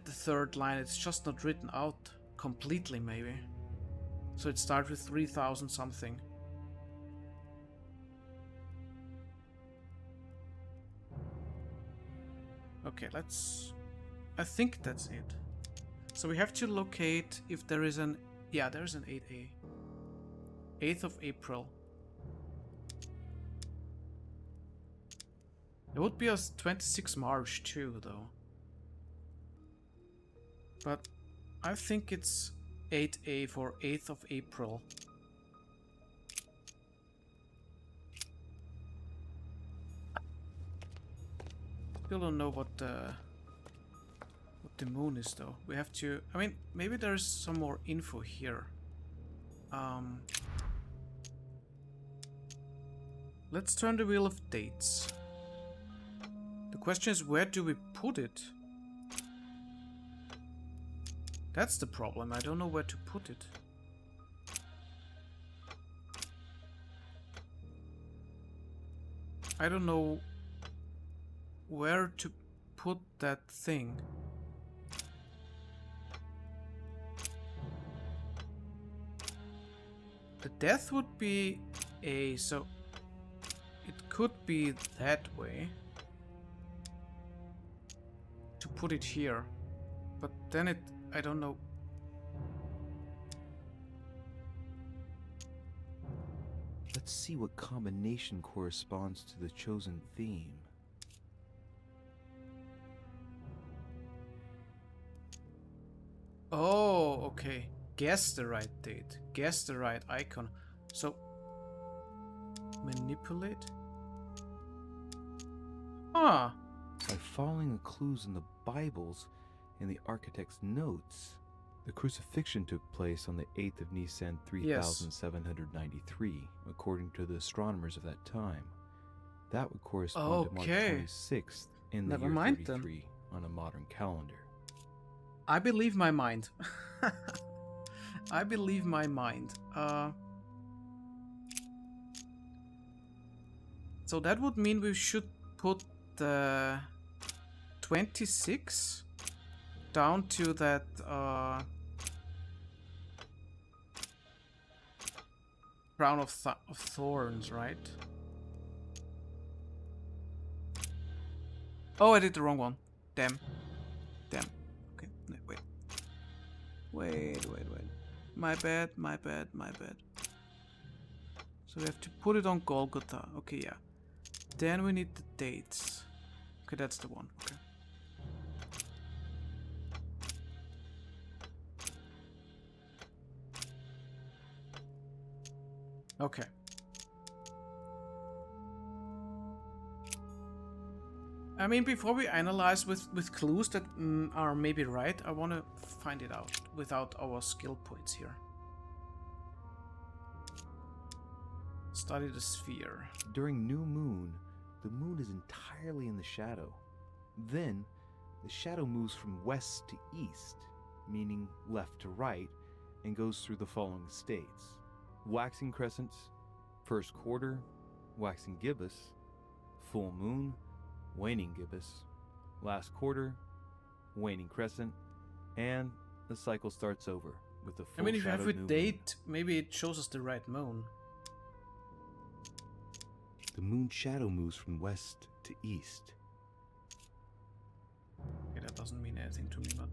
third line. It's just not written out completely, maybe. So it starts with 3000 something. Okay, let's... I think that's it. So we have to locate if there is an... Yeah, there's an 8A. 8th of April. It would be a 26 March too, though. But I think it's 8A for 8th of April. Still don't know what the moon is, though. We have to... I mean, maybe there's some more info here. Let's turn the wheel of dates. The question is, where do we put it? That's the problem. I don't know where to put it. I don't know where to put that thing. The death would be A, so it could be that way. To put it here. But then it... I don't know. Let's see what combination corresponds to the chosen theme. Oh, okay. Guess the right date. Guess the right icon. So... manipulate? Ah! By following the clues in the Bibles and the architect's notes, the crucifixion took place on the 8th of Nisan 3793, according to the astronomers of that time. That would correspond to March 26th in the year 33 on a modern calendar. I believe my mind. I believe my mind. So that would mean we should put the 26 down to that crown of thorns, right? Oh, I did the wrong one. Damn. Damn. Okay, wait. My bad. So we have to put it on Golgotha. Okay, yeah. Then we need the dates. Okay, that's the one. Okay. Okay. I mean, before we analyze with clues that are maybe right, I want to find it out without our skill points here. Study the sphere. During new moon, the moon is entirely in the shadow. Then, the shadow moves from west to east, meaning left to right, and goes through the following states. Waxing crescents, first quarter, waxing gibbous, full moon, waning gibbous, last quarter, waning crescent, and the cycle starts over with the full I mean, if you have a new date, maybe it shows us the right moon. The moon shadow moves from west to east. Okay, that doesn't mean anything to me, but...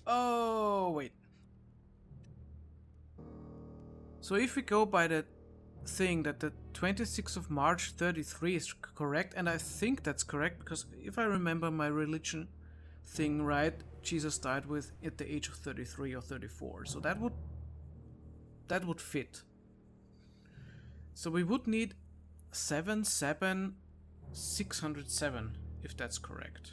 Oh, wait. So if we go by the thing that the 26th of March 33 is correct, and I think that's correct because if I remember my religion thing right, Jesus died at the age of 33 or 34, so that would fit. So we would need 607 if that's correct.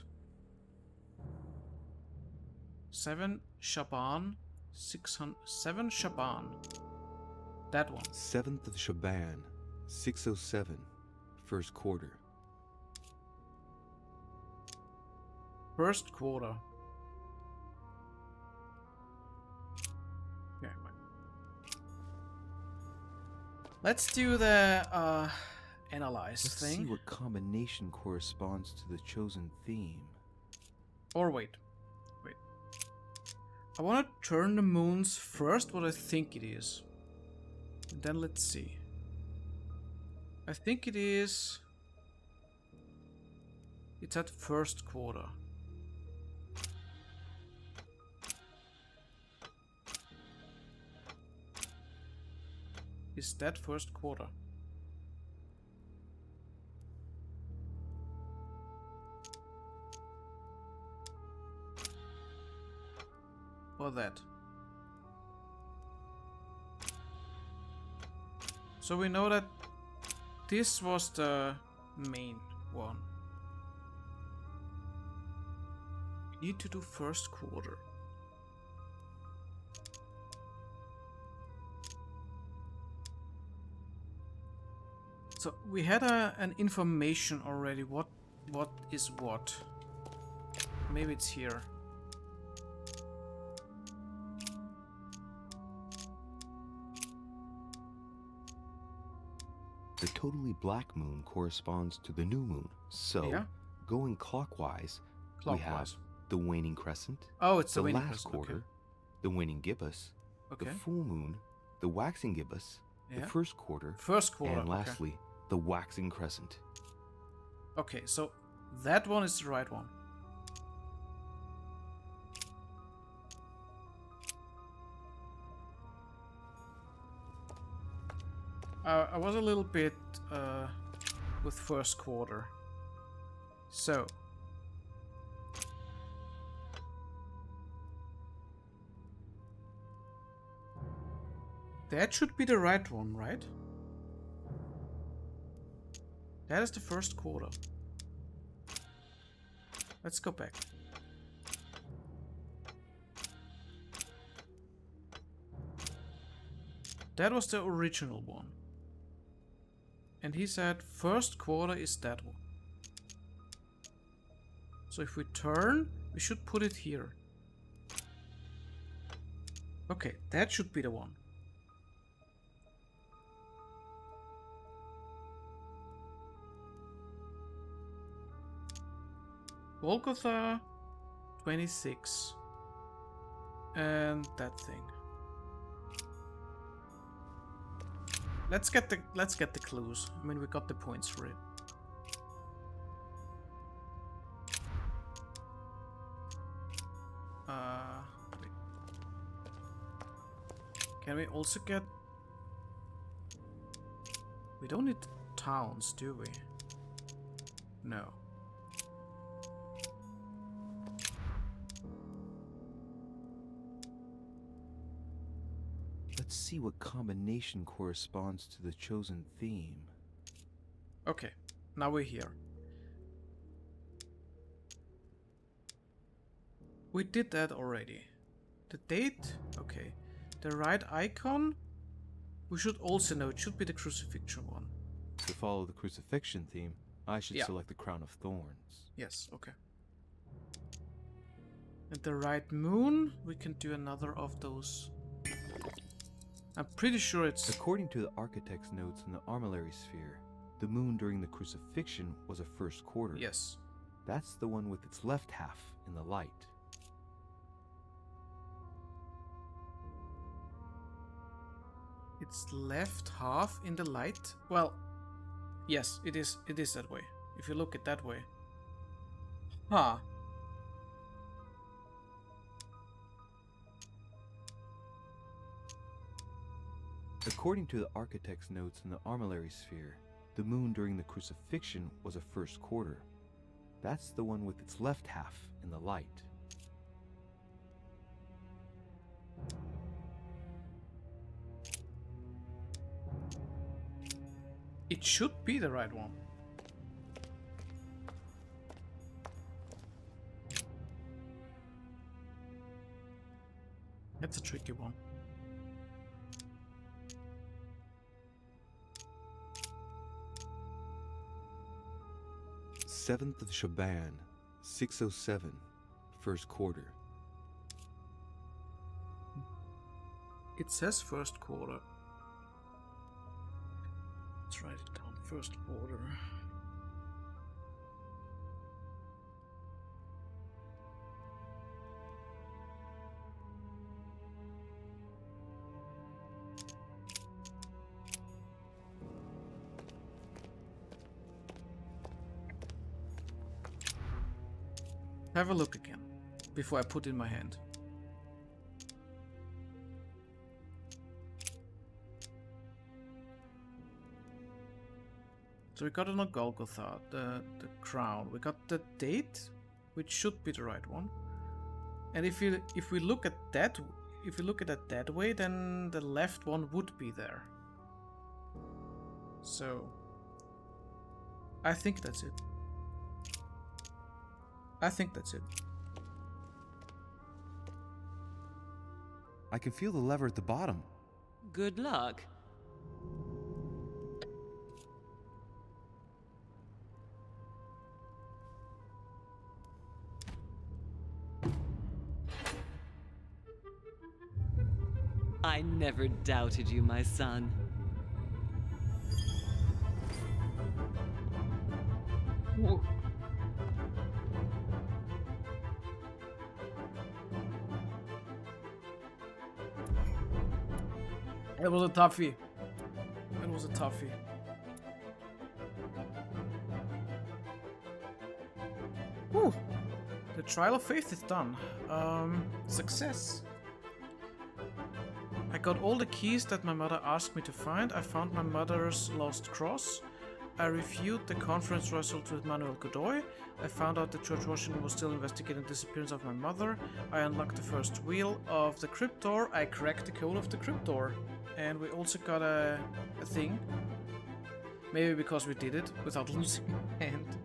7 Shaban 7 Shaban. That one. 7th of Shaban, 607, first quarter. First quarter. Yeah. Let's do the analyze Let's thing. see what combination corresponds to the chosen theme. Or wait. I want to turn the moons first, what I think it is. And then let's see. I think it's at first quarter. Is that first quarter? Or that? So we know that this was the main one. We need to do first quarter. So we had an information already. What is what? Maybe it's here. The totally black moon corresponds to the new moon. So, Yeah. going clockwise, we have Clockwise. the waning crescent, Oh, it's the the waning last crescent, quarter, okay. the waning gibbous, Okay. the full moon, the waxing gibbous, Yeah. the first quarter, First quarter. and okay. lastly, the waxing crescent. Okay, so that one is the right one. I was a little bit with first quarter. So. That should be the right one, right? That is the first quarter. Let's go back. That was the original one. And he said first quarter is that one. So if we turn, we should put it here. Okay, that should be the one. Golgotha 26 and that thing. Let's get the clues. I mean, we got the points for it. Wait. Can we also get? We don't need towns, do we? No. Let's see what combination corresponds to the chosen theme. Okay, now we're here. We did that already. The date, okay. The right icon, we should also know it should be the crucifixion one. To follow the crucifixion theme, I should Yeah. select the crown of thorns. Yes, okay. And the right moon, we can do another of those. I'm pretty sure it's... According to the architect's notes in the armillary sphere, the moon during the crucifixion was a first quarter. Yes. That's the one with its left half in the light. It's left half in the light? Well, yes, it is that way. If you look at that way. Huh. According to the architect's notes in the armillary sphere, the moon during the crucifixion was a first quarter. That's the one with its left half in the light. It should be the right one. That's a tricky one. Seventh of Shaban, 607, first quarter. It says first quarter. Let's write it down. First quarter. Have a look again before I put in my hand. So we got on a Golgotha, the crown. We got the date, which should be the right one. And if we look at that, if we look at it that way, then the left one would be there. So I think that's it. I think that's it. I can feel the lever at the bottom. Good luck. I never doubted you, my son. Whoa. It was a toughie. It was a toughie. Whew. The trial of faith is done. Success. I got all the keys that my mother asked me to find. I found my mother's lost cross. I reviewed the conference result with Manuel Godoy. I found out that George Washington was still investigating the disappearance of my mother. I unlocked the first wheel of the crypt door. I cracked the code of the crypt door. And we also got a thing. Maybe because we did it without losing a hand.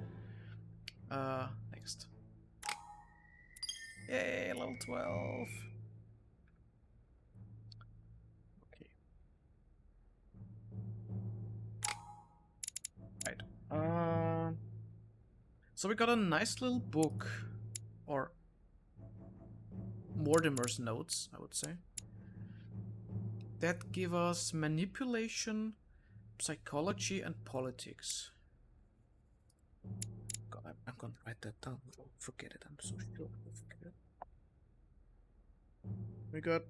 Next. Yay, level 12. Okay. Right. So we got a nice little book. Or Mortimer's notes, I would say. That give us manipulation, psychology, and politics. God, I'm gonna write that down. I'll forget it. I'm so sure I'll forget it. We got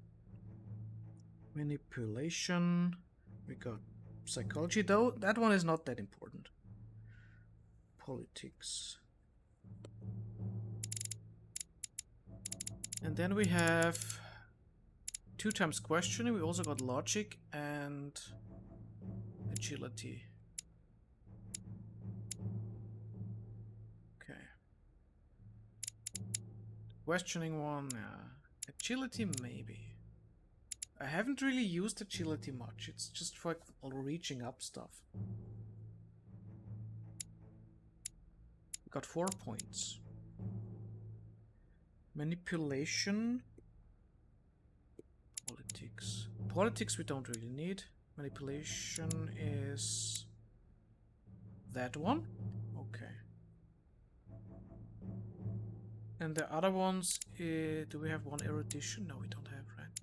manipulation. We got psychology, though that one is not that important. Politics. And then we have 2 times questioning. We also got logic and agility. Okay. Questioning one, agility maybe. I haven't really used agility much. It's just for reaching up stuff. Got 4 points. Manipulation. Politics. Politics we don't really need. Manipulation is that one. Okay. And the other ones, do we have one erudition? No, we don't have, right?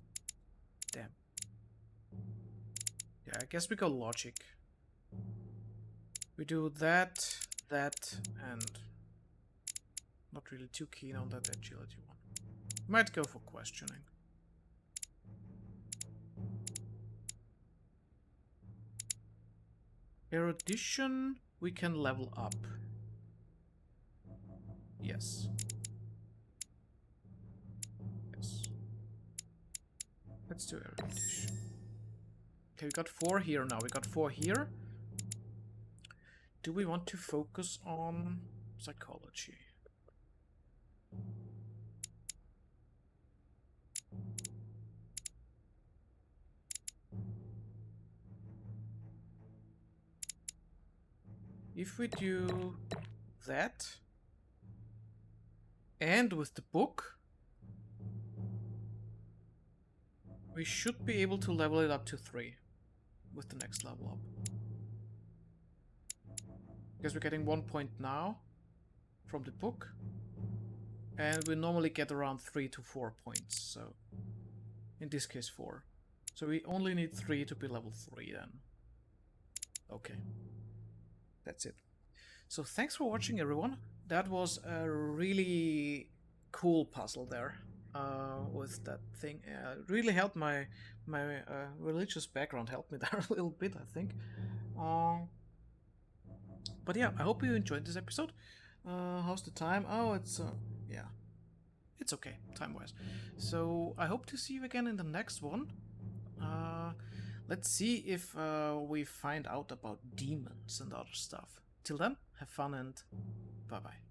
Damn. Yeah, I guess we go logic. We do that, and not really too keen on that agility one. Might go for questioning. Erudition, we can level up. Yes. Yes. Let's do erudition. Okay, we got 4 here now. We got 4 here. Do we want to focus on psychology? If we do that, and with the book, we should be able to level it up to 3 with the next level up. Because we're getting 1 point now from the book, and we normally get around 3 to 4 points, so in this case 4. So we only need 3 to be level 3 then. Okay. That's it. So thanks for watching, everyone. That was a really cool puzzle there with that thing. It really helped my religious background, helped me there a little bit, I think. But yeah, I hope you enjoyed this episode. How's the time? Oh, it's yeah, it's okay time-wise. So I hope to see you again in the next one. Let's see if we find out about demons and other stuff. Till then, have fun and bye-bye.